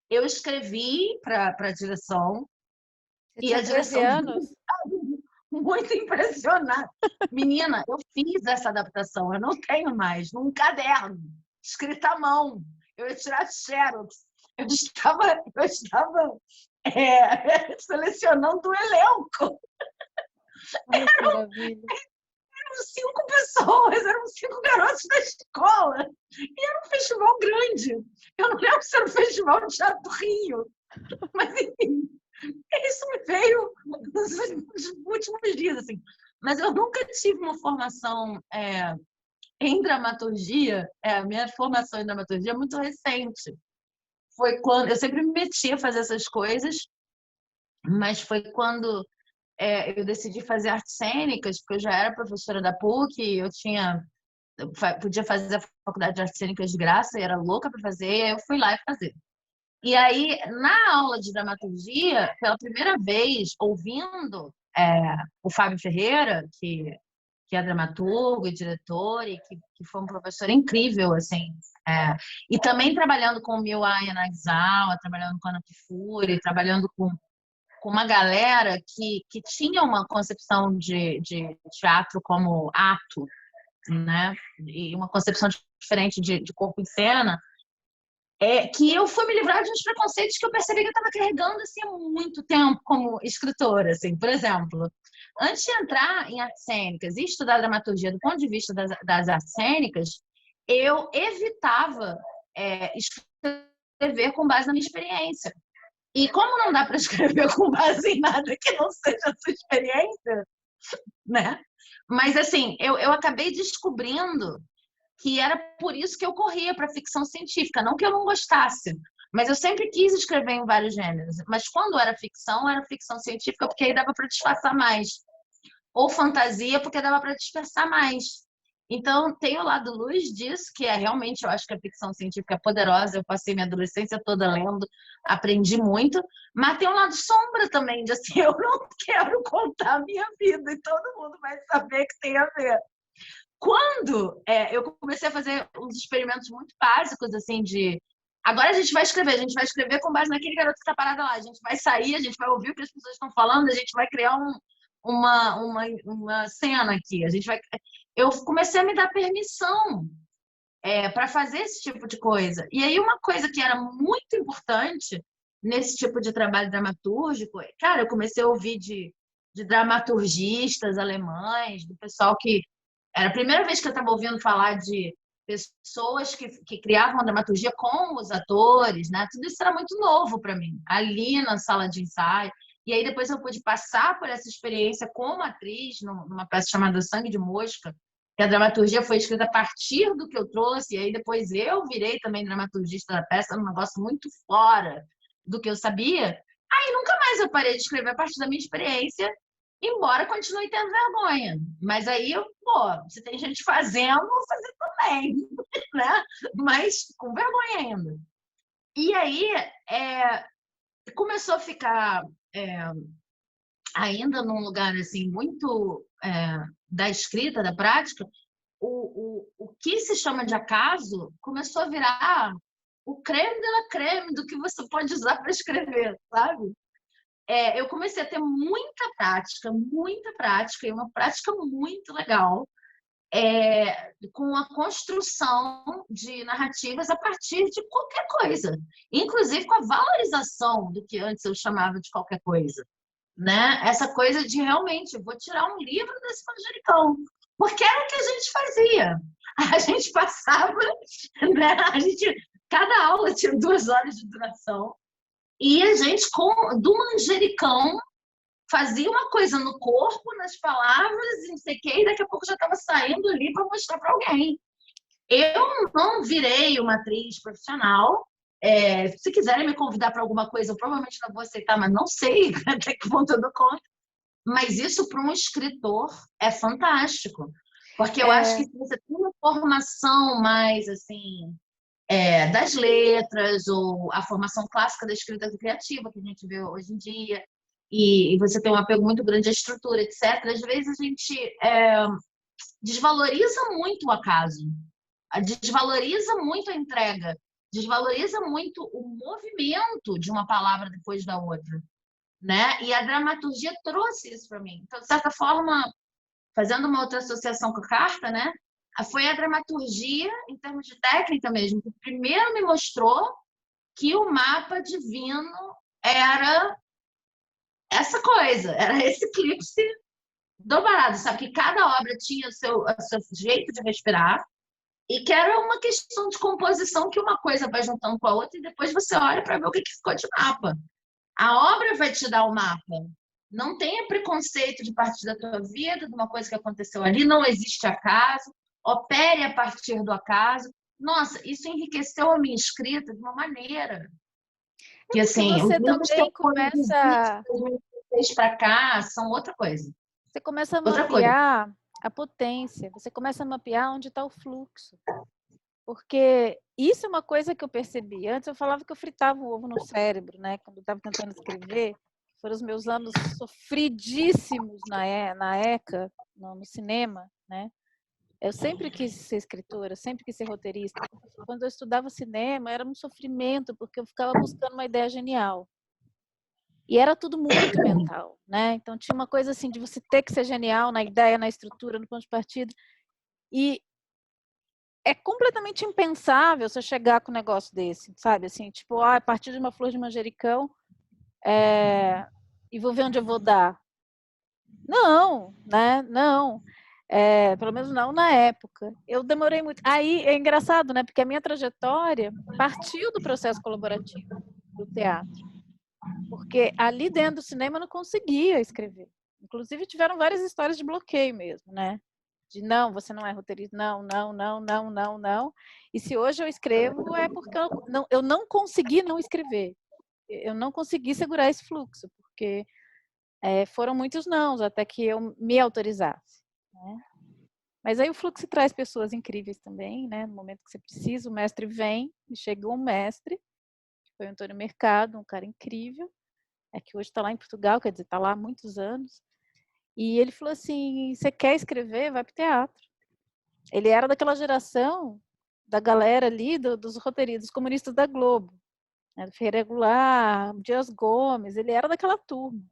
Eu escrevi para a direção, Você e tinha a 13 direção anos? muito impressionada. Menina, eu fiz essa adaptação, eu não tenho mais, num caderno, escrita à mão. Eu ia tirar xerox. Eu estava selecionando o elenco. Olha que maravilha. Eram 5 pessoas, eram 5 garotos da escola. E era um festival grande. Eu não lembro se era o Festival de Teatro do Rio. Mas, enfim, isso me veio nos últimos dias, assim. Mas eu nunca tive uma formação em dramaturgia. A minha formação em dramaturgia é muito recente. Foi quando eu sempre me meti a fazer essas coisas, mas foi quando eu decidi fazer artes cênicas, porque eu já era professora da PUC, eu podia fazer a faculdade de artes cênicas de graça, e era louca para fazer, e aí eu fui lá e fazer. E aí, na aula de dramaturgia, pela primeira vez, ouvindo o Fábio Ferreira, que é dramaturgo e diretor, e que foi um professor incrível, assim, e também trabalhando com o Miwaya Nagasawa, trabalhando com a Ana Kifuri, trabalhando com uma galera que tinha uma concepção de teatro como ato, né? E uma concepção diferente de corpo em cena, que eu fui me livrar de uns preconceitos que eu percebi que eu estava carregando assim, há muito tempo como escritora. Assim. Por exemplo, antes de entrar em artes cênicas e estudar dramaturgia do ponto de vista das artes cênicas, eu evitava escrever com base na minha experiência. E como não dá para escrever com base em nada que não seja a sua experiência, né? Mas, assim, eu acabei descobrindo que era por isso que eu corria para ficção científica. Não que eu não gostasse, mas eu sempre quis escrever em vários gêneros. Mas quando era ficção científica, porque aí dava para disfarçar mais. Ou fantasia, porque dava para dispersar mais. Então, tem o lado luz disso, que é realmente, eu acho que a ficção científica é poderosa. Eu passei minha adolescência toda lendo, aprendi muito. Mas tem um lado sombra também, de assim, eu não quero contar a minha vida e todo mundo vai saber que tem a ver. Quando eu comecei a fazer uns experimentos muito básicos, assim, de agora a gente vai escrever com base naquele garoto que está parado lá. A gente vai sair, a gente vai ouvir o que as pessoas estão falando, a gente vai criar uma cena aqui. Eu comecei a me dar permissão para fazer esse tipo de coisa. E aí, uma coisa que era muito importante nesse tipo de trabalho dramatúrgico, cara, eu comecei a ouvir de dramaturgistas alemães, do pessoal que era a primeira vez que eu estava ouvindo falar de pessoas que criavam a dramaturgia com os atores, né? Tudo isso era muito novo para mim, ali na sala de ensaio. E aí depois eu pude passar por essa experiência como atriz numa peça chamada Sangue de Mosca, que a dramaturgia foi escrita a partir do que eu trouxe, e aí depois eu virei também dramaturgista da peça, um negócio muito fora do que eu sabia. Aí nunca mais eu parei de escrever a partir da minha experiência, embora continue tendo vergonha. Mas aí, se tem gente fazendo, vou fazer também, né? Mas com vergonha ainda. E aí, começou a ficar ainda num lugar assim muito da escrita, da prática, o que se chama de acaso começou a virar o creme de la creme do que você pode usar para escrever, sabe? Eu comecei a ter muita prática, e uma prática muito legal, com a construção de narrativas a partir de qualquer coisa, inclusive com a valorização do que antes eu chamava de qualquer coisa, né? Essa coisa de realmente, vou tirar um livro desse manjericão, porque era o que a gente fazia. A gente passava, né? Cada aula tinha 2 horas de duração, e a gente, do manjericão, fazia uma coisa no corpo, nas palavras, não sei o quê, e daqui a pouco já estava saindo ali para mostrar para alguém. Eu não virei uma atriz profissional. Se quiserem me convidar para alguma coisa, eu provavelmente não vou aceitar, mas não sei até que ponto eu dou conta. Mas isso, para um escritor, é fantástico. Porque eu acho que se você tem uma formação mais, assim, das letras, ou a formação clássica da escrita criativa, que a gente vê hoje em dia, e você tem um apego muito grande à estrutura, etc., às vezes a gente desvaloriza muito o acaso, desvaloriza muito a entrega, desvaloriza muito o movimento de uma palavra depois da outra, né? E a dramaturgia trouxe isso para mim. Então, de certa forma, fazendo uma outra associação com a carta, né? Foi a dramaturgia, em termos de técnica mesmo, que primeiro me mostrou que o mapa divino era essa coisa, era esse eclipse dobrado, sabe? Que cada obra tinha o seu jeito de respirar e que era uma questão de composição, que uma coisa vai juntando com a outra e depois você olha para ver o que ficou de mapa. A obra vai te dar o mapa. Não tenha preconceito de partir da tua vida, de uma coisa que aconteceu ali, não existe acaso, opere a partir do acaso. Nossa, isso enriqueceu a minha escrita de uma maneira que, assim, os você livros que eu também começa... fez para cá são outra coisa. Você começa a Outra coisa. mapear a potência, você começa a mapear onde está o fluxo. Porque isso é uma coisa que eu percebi. Antes eu falava que eu fritava o ovo no cérebro, né? Quando eu estava tentando escrever. Foram os meus anos sofridíssimos na ECA, no cinema, né? Eu sempre quis ser escritora, sempre quis ser roteirista. Quando eu estudava cinema, era um sofrimento, porque eu ficava buscando uma ideia genial. E era tudo muito mental, né? Então tinha uma coisa assim de você ter que ser genial na ideia, na estrutura, no ponto de partida. E é completamente impensável você chegar com um negócio desse, sabe? Assim, tipo, a partir de uma flor de manjericão, e vou ver onde eu vou dar. Não, né? Não. Pelo menos não na época. Eu demorei muito. Aí é engraçado, né? Porque a minha trajetória partiu do processo colaborativo do teatro. Porque ali dentro do cinema eu não conseguia escrever. Inclusive tiveram várias histórias de bloqueio mesmo, né? De não, você não é roteirista, não, não, não, não, não, não. E se hoje eu escrevo é porque eu não consegui não escrever. Eu não consegui segurar esse fluxo, porque foram muitos nãos até que eu me autorizasse, né? Mas aí o fluxo traz pessoas incríveis também, né? No momento que você precisa, o mestre vem, e chegou um mestre, que foi o Antônio Mercado, um cara incrível, que hoje está lá em Portugal, quer dizer, está lá há muitos anos. E ele falou assim: você quer escrever? Vai para o teatro. Ele era daquela geração da galera ali, dos roteiristas, dos comunistas da Globo, né? Do Ferreira Goulart, Dias Gomes, ele era daquela turma.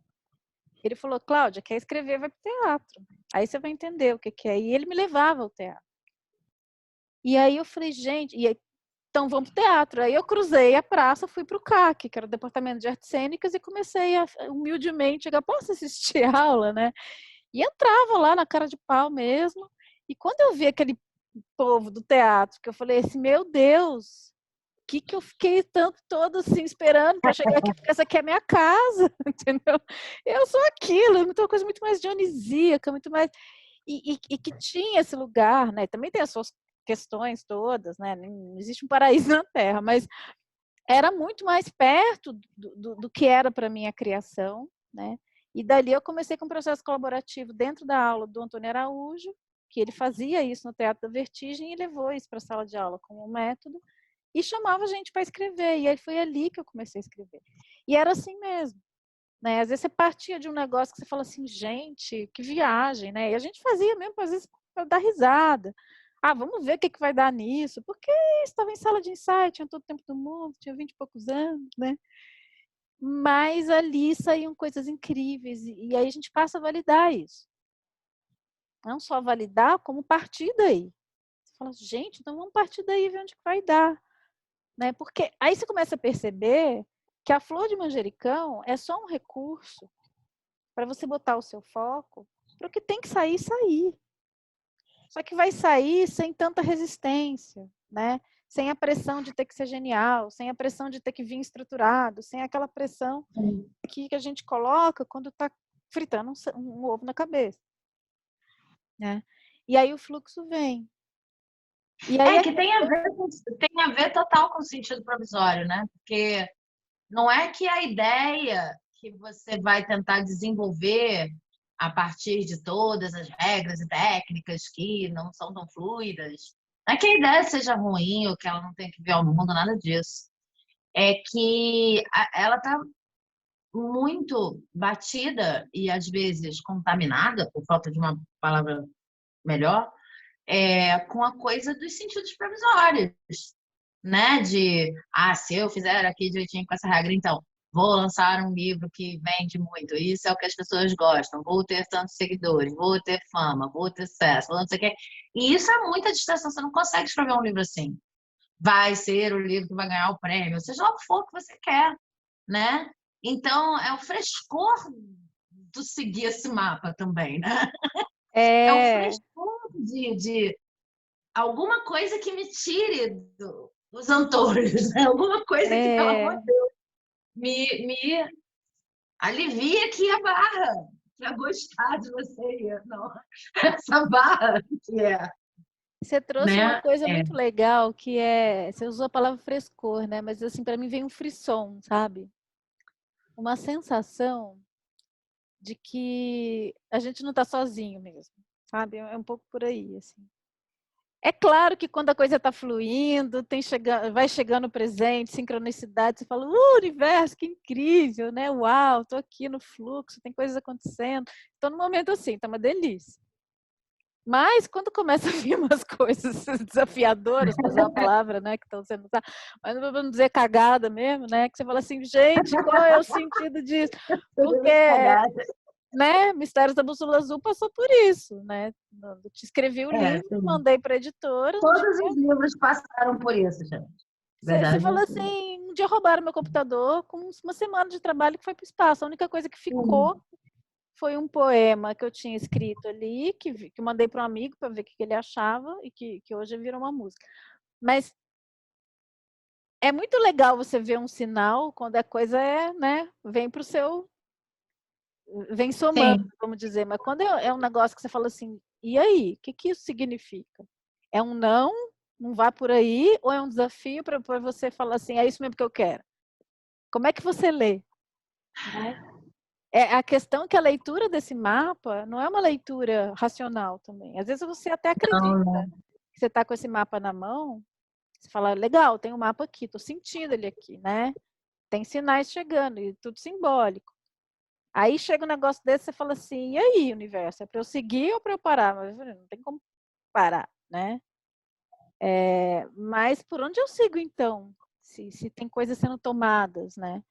Ele falou: Cláudia, quer escrever? Vai para o teatro. Aí você vai entender o que é. E ele me levava ao teatro. E aí eu falei, gente, então vamos para o teatro. Aí eu cruzei a praça, fui para o CAC, que era o Departamento de Artes Cênicas, e comecei a, humildemente, chegar, posso assistir a aula, né? E entrava lá na cara de pau mesmo. E quando eu vi aquele povo do teatro, que eu falei assim, meu Deus, o que eu fiquei tanto todo assim esperando para chegar aqui, porque essa aqui é a minha casa, entendeu? Eu sou aquilo, uma coisa muito mais dionisíaca, muito mais... E que tinha esse lugar, né? Também tem as suas questões todas, né? Não existe um paraíso na Terra, mas era muito mais perto do que era para minha criação, né? E dali eu comecei com um processo colaborativo dentro da aula do Antônio Araújo, que ele fazia isso no Teatro da Vertigem e levou isso para a sala de aula como um método e chamava a gente para escrever. E aí foi ali que eu comecei a escrever. E era assim mesmo, né? Às vezes você partia de um negócio que você fala assim, gente, que viagem, né? E a gente fazia mesmo, às vezes, para dar risada. Ah, vamos ver o que vai dar nisso, porque estava em sala de ensaio, tinha todo o tempo do mundo, tinha 20 e poucos anos, né? Mas ali saíam coisas incríveis, e aí a gente passa a validar isso. Não só validar, como partir daí. Você fala, gente, então vamos partir daí e ver onde vai dar. Né? Porque aí você começa a perceber que a flor de manjericão é só um recurso para você botar o seu foco para o que tem que sair, sair. Só que vai sair sem tanta resistência, né? Sem a pressão de ter que ser genial, sem a pressão de ter que vir estruturado, sem aquela pressão que a gente coloca quando está fritando um ovo na cabeça. Né? E aí o fluxo vem. E aí que tem a ver total com o sentido provisório, né? Porque não é que a ideia que você vai tentar desenvolver a partir de todas as regras e técnicas que não são tão fluidas, não é que a ideia seja ruim ou que ela não tenha que ver ao mundo, nada disso. É que ela está muito batida e às vezes contaminada, por falta de uma palavra melhor, com a coisa dos sentidos provisórios, né? Se eu fizer aqui direitinho com essa regra, então vou lançar um livro que vende muito, isso é o que as pessoas gostam, vou ter tantos seguidores, vou ter fama, vou ter sucesso, vou não sei o quê. E isso é muita distração, você não consegue escrever um livro assim. Vai ser o livro que vai ganhar o prêmio, seja lá o que for que você quer, né? Então, é o frescor do seguir esse mapa também, né? É o frescor de alguma coisa que me tire dos antolhos, né? Alguma coisa que, pelo amor de Deus, me alivie aqui a barra, que é gostar de você, não, essa barra que é. Você trouxe uma Né? coisa muito legal, que você usou a palavra frescor, né? Mas assim, para mim vem um frisson, sabe? Uma sensação de que a gente não está sozinho mesmo, sabe? É um pouco por aí, assim. É claro que quando a coisa está fluindo, vai chegando o presente, sincronicidade, você fala, universo, que incrível, né? Uau, estou aqui no fluxo, tem coisas acontecendo. Estou num momento assim, está uma delícia. Mas quando começa a vir umas coisas desafiadoras, para usar a palavra, né, que estão sendo, mas não vamos dizer cagada mesmo, né, que você fala assim, gente, qual é o sentido disso? Porque, né, Mistérios da Bússola Azul passou por isso, né? Eu te escrevi o livro, mandei para a editora. Todos os livros passaram por isso, gente. Você falou assim, um dia roubaram meu computador com uma semana de trabalho que foi para o espaço. A única coisa que ficou foi um poema que eu tinha escrito ali, que eu mandei para um amigo para ver o que ele achava, e que hoje virou uma música. Mas é muito legal você ver um sinal quando a coisa né, vem para o seu... Vem somando, Sim. vamos dizer. Mas quando é um negócio que você fala assim, e aí? O que isso significa? É um não? Não vá por aí? Ou é um desafio para você falar assim, é isso mesmo que eu quero? Como é que você lê? Né? A questão é que a leitura desse mapa não é uma leitura racional também. Às vezes você até acredita Não. que você está com esse mapa na mão, você fala, legal, tem um mapa aqui, estou sentindo ele aqui, né? Tem sinais chegando, e tudo simbólico. Aí chega um negócio desse, você fala assim, e aí, universo, é para eu seguir ou para eu parar? Mas não tem como parar, né? Mas por onde eu sigo, então? Se tem coisas sendo tomadas, né?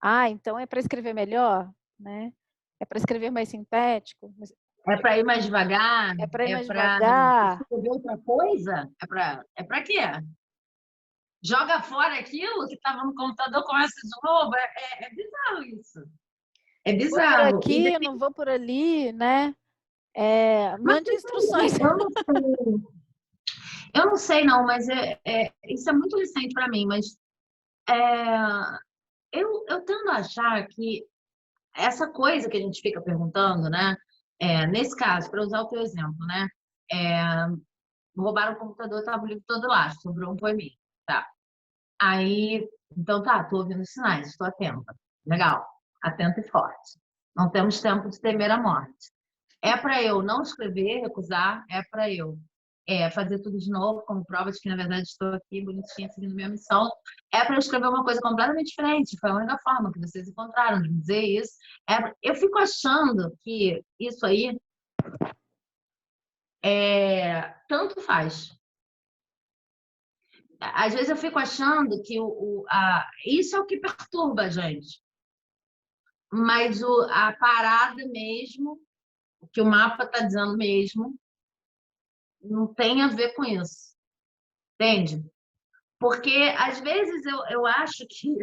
Ah, então é para escrever melhor, né? É para escrever mais sintético? É para ir mais devagar? É para ir É mais para devagar? escrever outra coisa? É para quê? Joga fora aquilo que estava no computador, começa de novo. É bizarro isso. É Vou por bizarro. E aqui, não vou por ali, né? mas Mande instruções. eu não sei. Eu não sei, não, mas isso é muito recente para mim, mas é, eu tendo a achar que essa coisa que a gente fica perguntando, né? Nesse caso, para usar o teu exemplo, né? É, roubaram o computador, estava o livro todo lá, sobrou um poeminha. Tá. Aí, então tá, estou ouvindo os sinais, estou atenta. Legal, atenta e forte. Não temos tempo de temer a morte. É para eu não escrever, recusar, é para eu fazer tudo de novo, como prova de que, na verdade, estou aqui bonitinha, seguindo minha missão. É para eu escrever uma coisa completamente diferente. Foi a única forma que vocês encontraram de dizer isso. Eu fico achando que isso aí tanto faz. Às vezes eu fico achando que isso é o que perturba a gente. Mas a parada mesmo, o que o mapa está dizendo mesmo, não tem a ver com isso. Entende? Porque, às vezes, eu acho que,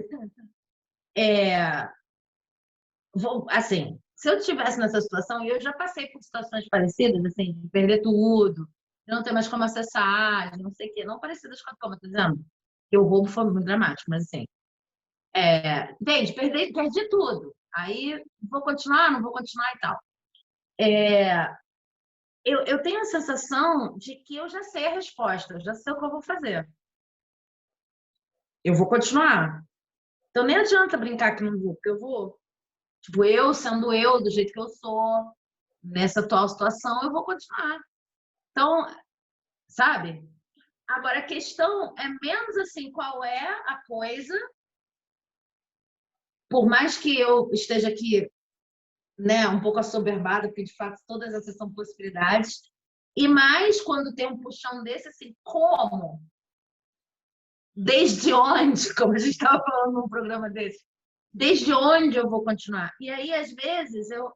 assim, se eu estivesse nessa situação, e eu já passei por situações parecidas, assim, de perder tudo, de não ter mais como acessar, de não sei o quê, não parecidas com a tua, tô dizendo, que o roubo foi muito dramático, mas assim, entende? Perdi tudo. Aí, vou continuar, não vou continuar e tal. Eu tenho a sensação de que eu já sei a resposta, eu já sei o que eu vou fazer. Eu vou continuar. Então, nem adianta brincar que não vou, porque eu vou. Tipo, eu sendo eu, do jeito que eu sou, nessa atual situação, eu vou continuar. Então, sabe? Agora, a questão é menos assim, qual é a coisa, por mais que eu esteja aqui, né, um pouco assoberbada, porque de fato todas essas são possibilidades, e mais quando tem um puxão desse, assim, como? Desde onde? Como a gente estava falando num programa desse. Desde onde eu vou continuar? E aí, às vezes, eu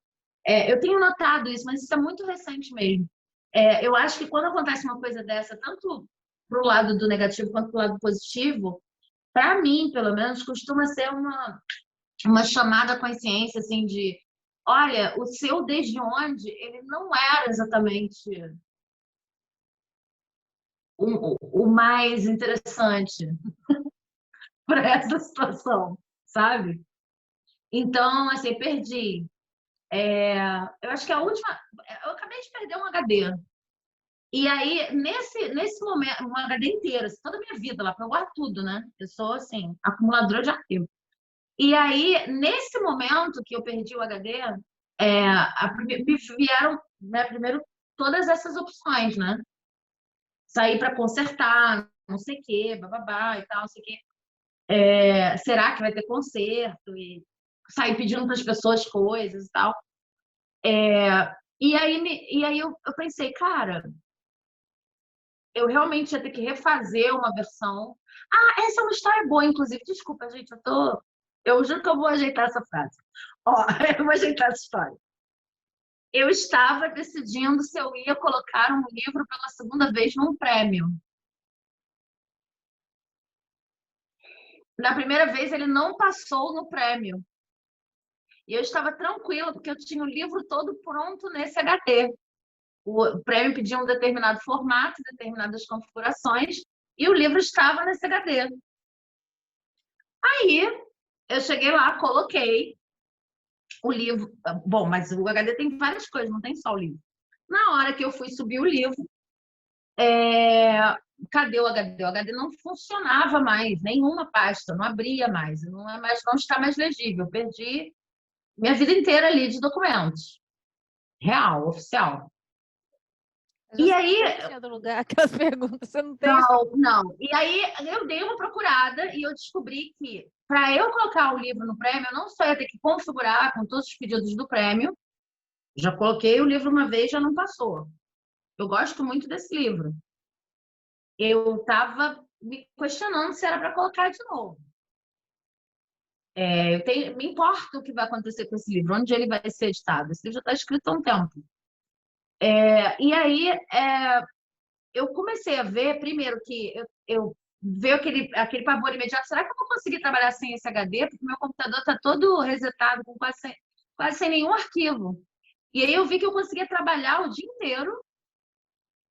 tenho notado isso, mas isso é muito recente mesmo. Eu acho que quando acontece uma coisa dessa, tanto para o lado do negativo quanto para o lado positivo, para mim, pelo menos, costuma ser uma chamada à consciência, assim, de olha, o seu desde onde, ele não era exatamente o mais interessante para essa situação, sabe? Então, assim, perdi. Eu acho que a última. Eu acabei de perder um HD. E aí, nesse momento, um HD inteiro, assim, toda a minha vida lá, porque eu guardo tudo, né? Eu sou, assim, acumuladora de arquivo. E aí, nesse momento que eu perdi o HD, me vieram, né, primeiro todas essas opções, né? Sair para consertar, não sei o quê, bababá e tal, não sei o quê. Será que vai ter conserto? E sair pedindo para as pessoas coisas e tal. E aí eu pensei, cara, eu realmente ia ter que refazer uma versão. Ah, essa é uma história boa, inclusive. Desculpa, gente, eu juro que eu vou ajeitar essa frase. Ó, eu vou ajeitar essa história. Eu estava decidindo se eu ia colocar um livro pela segunda vez num prêmio. Na primeira vez, ele não passou no prêmio. E eu estava tranquila, porque eu tinha o livro todo pronto nesse HD. O prêmio pedia um determinado formato, determinadas configurações, e o livro estava nesse HD. Aí eu cheguei lá, coloquei o livro. Bom, mas o HD tem várias coisas, não tem só o livro. Na hora que eu fui subir o livro, cadê o HD? O HD não funcionava mais, nenhuma pasta, não abria mais, não está mais legível. Eu perdi minha vida inteira ali de documentos, real, oficial. Eu já E sei aí, que tinha do lugar aquelas perguntas, você não tem isso. não. E aí eu dei uma procurada e eu descobri que para eu colocar o livro no prêmio, eu não só ia ter que configurar com todos os pedidos do prêmio, já coloquei o livro uma vez, já não passou. Eu gosto muito desse livro. Eu estava me questionando se era para colocar de novo. Me importa o que vai acontecer com esse livro, onde ele vai ser editado. Esse livro já está escrito há um tempo. E aí eu comecei a ver, primeiro, que eu veio aquele pavor imediato. Será que eu vou conseguir trabalhar sem esse HD? Porque meu computador está todo resetado, com quase sem nenhum arquivo. E aí eu vi que eu conseguia trabalhar o dia inteiro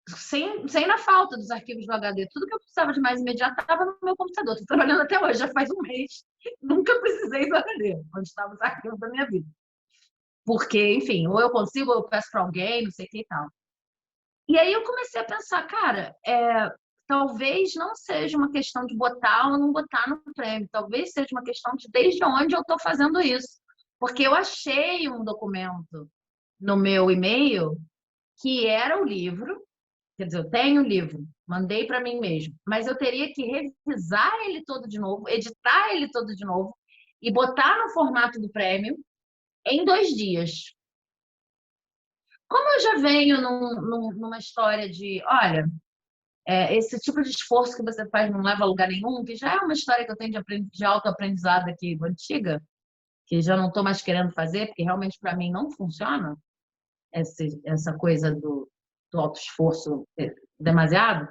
sem na falta dos arquivos do HD. Tudo que eu precisava de mais imediato estava no meu computador. Estou trabalhando até hoje, já faz um mês. Nunca precisei do HD, onde estavam os arquivos da minha vida. Porque, enfim, ou eu consigo, ou eu peço para alguém, não sei o que e tal. E aí eu comecei a pensar, cara, talvez não seja uma questão de botar ou não botar no prêmio. Talvez seja uma questão de desde onde eu estou fazendo isso. Porque eu achei um documento no meu e-mail que era o livro. Quer dizer, eu tenho o livro, mandei para mim mesmo, mas eu teria que revisar ele todo de novo, editar ele todo de novo e botar no formato do prêmio em 2 dias. Como eu já venho numa história de, olha, esse tipo de esforço que você faz não leva a lugar nenhum, que já é uma história que eu tenho de autoaprendizado aqui antiga, que já não estou mais querendo fazer, porque realmente para mim não funciona essa coisa do autoesforço demasiado.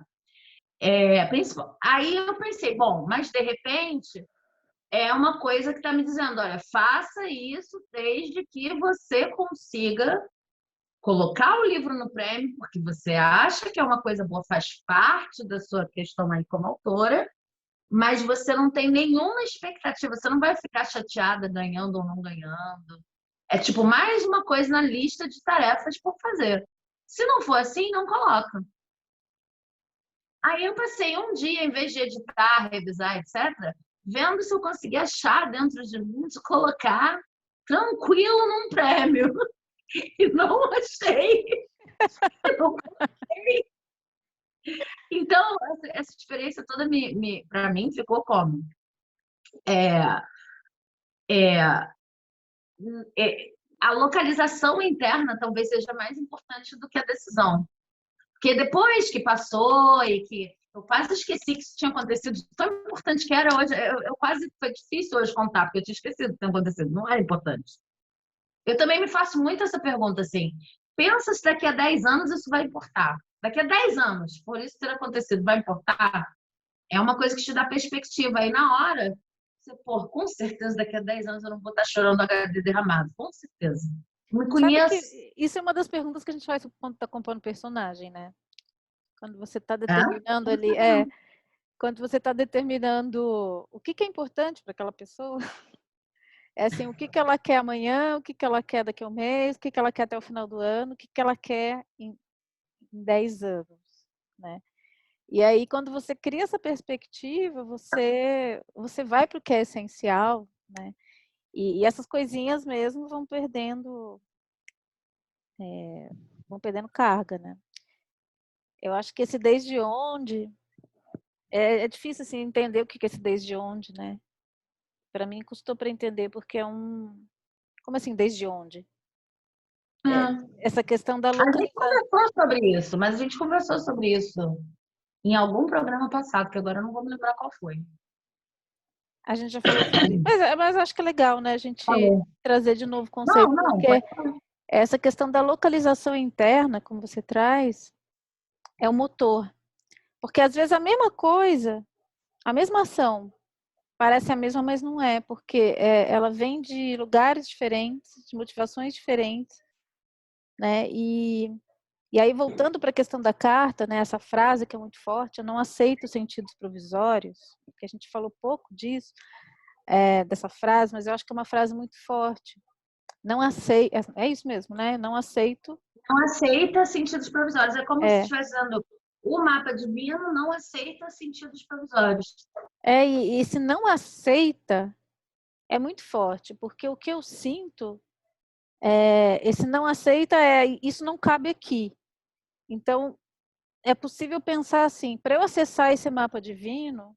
Principal. Aí eu pensei, bom, mas de repente é uma coisa que está me dizendo, olha, faça isso desde que você consiga colocar o livro no prêmio, porque você acha que é uma coisa boa, faz parte da sua questão aí como autora, mas você não tem nenhuma expectativa, você não vai ficar chateada ganhando ou não ganhando. É tipo mais uma coisa na lista de tarefas por fazer. Se não for assim, não coloca. Aí eu passei um dia, em vez de editar, revisar, etc., vendo se eu conseguia achar dentro de mim, de colocar tranquilo num prêmio. E não achei. Não achei. Então, essa experiência toda para mim ficou como? É, é, a localização interna talvez seja mais importante do que a decisão. Porque depois que passou e que eu quase esqueci que isso tinha acontecido, tão importante que era hoje, eu quase foi difícil hoje contar, porque eu tinha esquecido que tinha acontecido, não era importante. Eu também me faço muito essa pergunta assim: pensa se daqui a 10 anos isso vai importar? Daqui a 10 anos, por isso ter acontecido, vai importar? É uma coisa que te dá perspectiva. Aí na hora, você, pô, com certeza daqui a 10 anos eu não vou estar chorando HD derramado, com certeza. Me Sabe conheço. que isso é uma das perguntas que a gente faz quando está compondo personagem, né? Quando você está É? determinando ali, quando você está determinando o que é importante para aquela pessoa, é assim, o que ela quer amanhã, o que ela quer daqui a um mês, o que ela quer até o final do ano, o que ela quer em 10 anos, né? E aí, quando você cria essa perspectiva, você vai para o que é essencial, né? E essas coisinhas mesmo vão perdendo carga, né? Eu acho que esse desde onde é difícil assim entender o que é esse desde onde, né? Para mim custou para entender porque como assim desde onde? Essa questão da A gente localização. conversou sobre isso, mas a gente conversou sobre isso em algum programa passado, que agora eu não vou me lembrar qual foi. A gente já falou sobre, mas acho que é legal, né? A gente Falou. trazer de novo o Não, conceito, não, porque pode falar. essa questão da localização interna, como você traz, é o motor. Porque às vezes a mesma coisa, a mesma ação, parece a mesma, mas não é, porque ela vem de lugares diferentes, de motivações diferentes, né? E aí, voltando para a questão da carta, né, essa frase que é muito forte, eu não aceito sentidos provisórios, porque a gente falou pouco disso, dessa frase, mas eu acho que é uma frase muito forte. Não aceito, é isso mesmo, né? Não aceito. Não aceita sentidos provisórios. É como se É, estivesse dizendo, o mapa divino não aceita sentidos provisórios. e se não aceita, é muito forte, porque o que eu sinto, esse não aceita, isso não cabe aqui. Então, é possível pensar assim, para eu acessar esse mapa divino,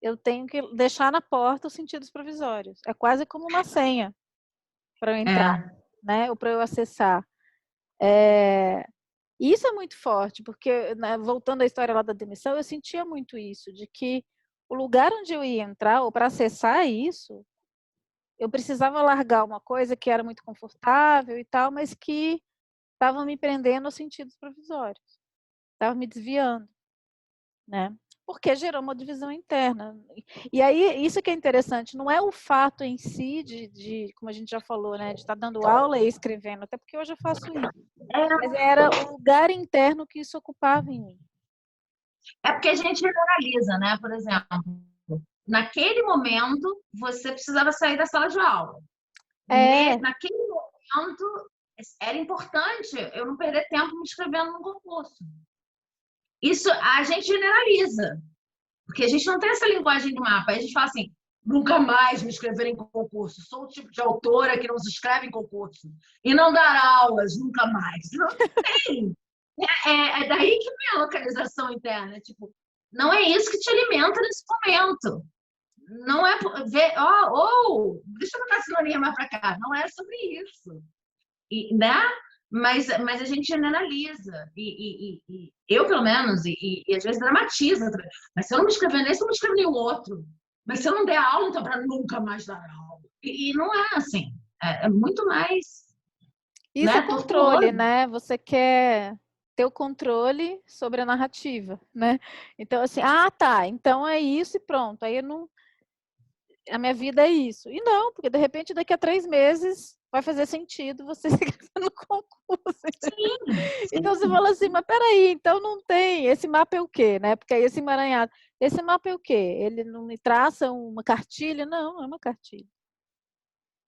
eu tenho que deixar na porta os sentidos provisórios. É quase como uma senha para eu entrar, É, né? Ou para eu acessar. E isso é muito forte, porque, né, voltando à história lá da demissão, eu sentia muito isso, de que o lugar onde eu ia entrar, ou para acessar isso, eu precisava largar uma coisa que era muito confortável e tal, mas que estava me prendendo aos sentidos provisórios, estava me desviando, né? Porque gerou uma divisão interna. E aí, isso que é interessante, não é o fato em si como a gente já falou, né, de estar dando aula e escrevendo, até porque hoje eu faço isso, mas era o lugar interno que isso ocupava em mim. é porque a gente generaliza, né? Por exemplo, naquele momento, você precisava sair da sala de aula. É, Naquele momento, era importante eu não perder tempo me inscrevendo no concurso. Isso a gente generaliza, porque a gente não tem essa linguagem do mapa. Aí a gente fala assim, nunca mais me inscrever em concurso. Sou o tipo de autora que não se inscreve em concurso. E não dar aulas, nunca mais. Não tem. É daí que vem a localização interna. Tipo, não é isso que te alimenta nesse momento. Não é ver, deixa eu botar a sintonia mais para cá. Não é sobre isso, né? Mas a gente generaliza e eu pelo menos e às vezes dramatiza. Mas se eu não me inscrever nesse, eu não me inscrevo em nenhum outro. Mas se eu não der aula, então para nunca mais dar aula. E não é assim. É muito mais, isso é né? controle, Tortuoso. né? Você quer ter o controle sobre a narrativa, né? Então, assim, ah, tá, então é isso e pronto. Aí eu não, a minha vida é isso. E não, porque de repente daqui a 3 meses vai fazer sentido você se inscrever no concurso. Sim, Então você sim. fala assim, mas peraí, então não tem, esse mapa é o quê, né? Porque aí esse emaranhado, esse mapa é o quê? Ele não me traça uma cartilha? Não, não é uma cartilha,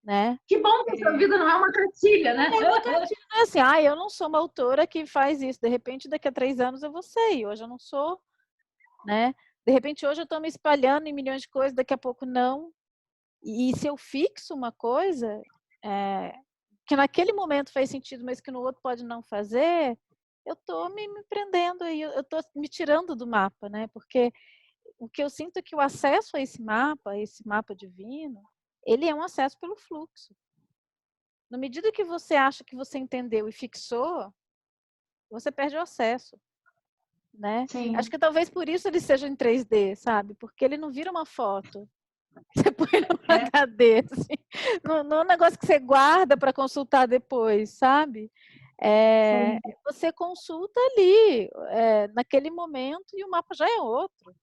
né? Que bom que a sua vida não é uma cartilha, né? É uma cartilha, não é assim, eu não sou uma autora que faz isso, de repente daqui a 3 anos eu vou ser, e hoje eu não sou, né? De repente hoje eu estou me espalhando em milhões de coisas, daqui a pouco não. E se eu fixo uma coisa, que naquele momento faz sentido, mas que no outro pode não fazer, eu estou me prendendo aí, eu estou me tirando do mapa, né? Porque o que eu sinto é que o acesso a esse mapa divino, ele é um acesso pelo fluxo. Na medida que você acha que você entendeu e fixou, você perde o acesso, né? Acho Sim. que talvez por isso ele seja em 3D, sabe? Porque ele não vira uma foto. Você põe no É, HD, assim. Não é um negócio que você guarda para consultar depois, sabe? sim. Você consulta ali, naquele momento, e o mapa já é outro.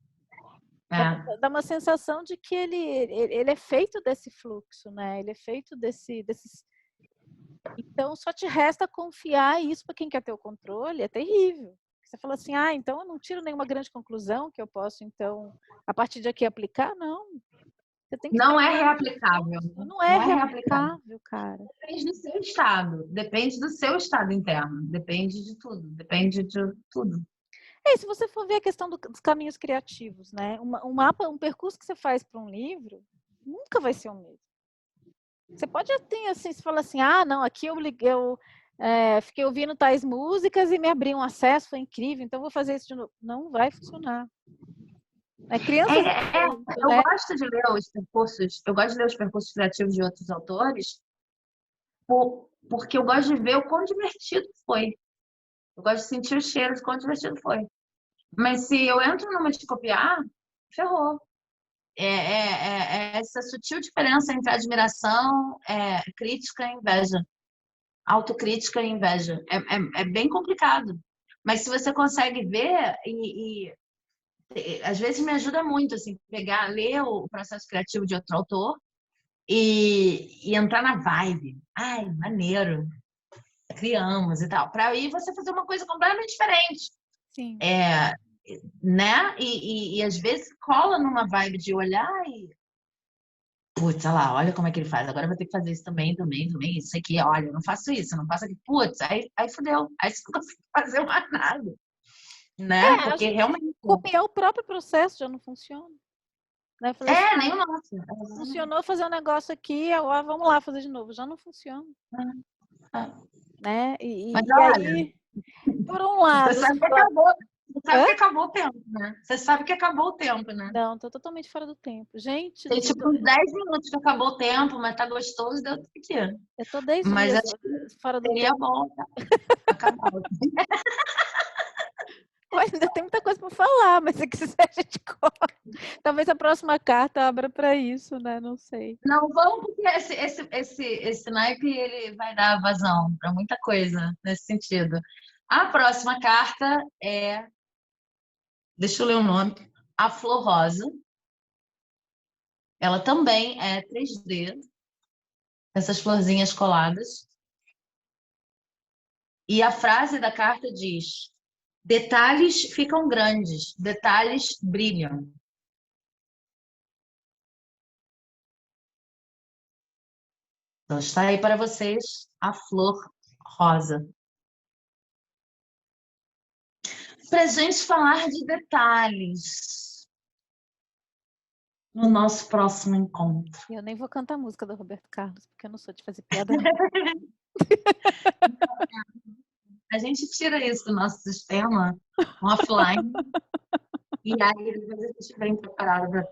É. Dá uma sensação de que ele é feito desse fluxo, né? Ele é feito desses. Então, só te resta confiar, e isso para quem quer ter o controle é terrível. Você fala assim, então eu não tiro nenhuma grande conclusão que eu posso, então, a partir de aqui aplicar? Não. Você tem que Não é trilhar aquele reaplicável. fluxo. Não é Não é reaplicável. reaplicável, cara. Depende do seu estado, depende do seu estado interno, depende de tudo, depende de tudo. Se você for ver a questão dos caminhos criativos, né? Um mapa, um percurso que você faz para um livro, nunca vai ser o mesmo. Você pode ter assim, você fala assim, não, aqui eu fiquei ouvindo tais músicas e me abri um acesso, foi incrível, então vou fazer isso de novo. Não vai funcionar. Crianças e adultos, Eu né? gosto de ler os percursos, eu gosto de ler os percursos criativos de outros autores, porque eu gosto de ver o quão divertido foi. Eu gosto de sentir o cheiro de quão divertido foi. Mas se eu entro numa de copiar, ferrou. É essa sutil diferença entre admiração, crítica e inveja. Autocrítica e inveja. É bem complicado. Mas se você consegue ver às vezes me ajuda muito, assim, ler o processo criativo de outro autor e entrar na vibe. Ai, maneiro, criamos e tal. Para aí você fazer uma coisa completamente diferente. Sim. Né? E às vezes cola numa vibe de olhar e putz, olha lá, olha como é que ele faz. Agora eu vou ter que fazer isso também, isso aqui, olha, eu não faço isso, eu não faço aqui. Putz, aí fudeu. Aí você não consegue fazer mais nada, né? A Porque gente realmente. copiar o próprio processo já não funciona. Né? Eu falei assim, Nem o nosso. funcionou fazer um negócio aqui, agora vamos lá fazer de novo. Já não funciona. Né? Mas E olha, aí, por um lado... você sabe que acabou. Você sabe que acabou o tempo, né? Você sabe que acabou o tempo, né? Não, tô totalmente fora do tempo. Gente, Tem tipo uns 10 minutos que acabou o tempo, mas tá gostoso, deu tudo aqui. eu tô 10 Mas dias acho que fora do seria tempo. bom acabar. Mas ainda tem muita coisa para falar, mas se quiser a gente corta. Talvez a próxima carta abra para isso, né? Não sei. Não, vamos, porque esse naipe ele vai dar vazão para muita coisa nesse sentido. A próxima carta é, deixa eu ler o nome, a Flor Rosa. Ela também é 3D, essas florzinhas coladas. E a frase da carta diz: detalhes ficam grandes, detalhes brilham. Então está aí para vocês a Flor Rosa. Para a gente falar de detalhes no nosso próximo encontro. Eu nem vou cantar a música do Roberto Carlos, porque eu não sou de fazer piada, não. A gente tira isso do nosso sistema offline e aí depois a gente vem preparado para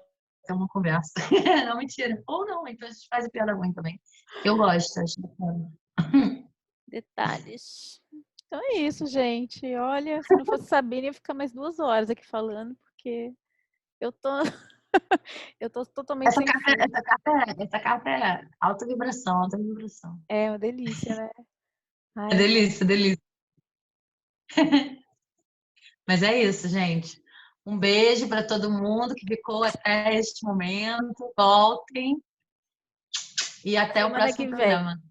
ter uma conversa. Não, mentira. Ou não, então a gente faz a piada ruim também. Eu gosto, acho bacana. Detalhes. Então é isso, gente. Olha, se não fosse Sabine, eu ia ficar mais 2 horas aqui falando, porque eu tô, eu tô totalmente sem fio. Essa carta é alta vibração, alta vibração. É uma delícia, né? É Ai, delícia, delícia. Mas é isso, gente. Um beijo para todo mundo que ficou até este momento. Voltem e até o semana próximo que vem. programa.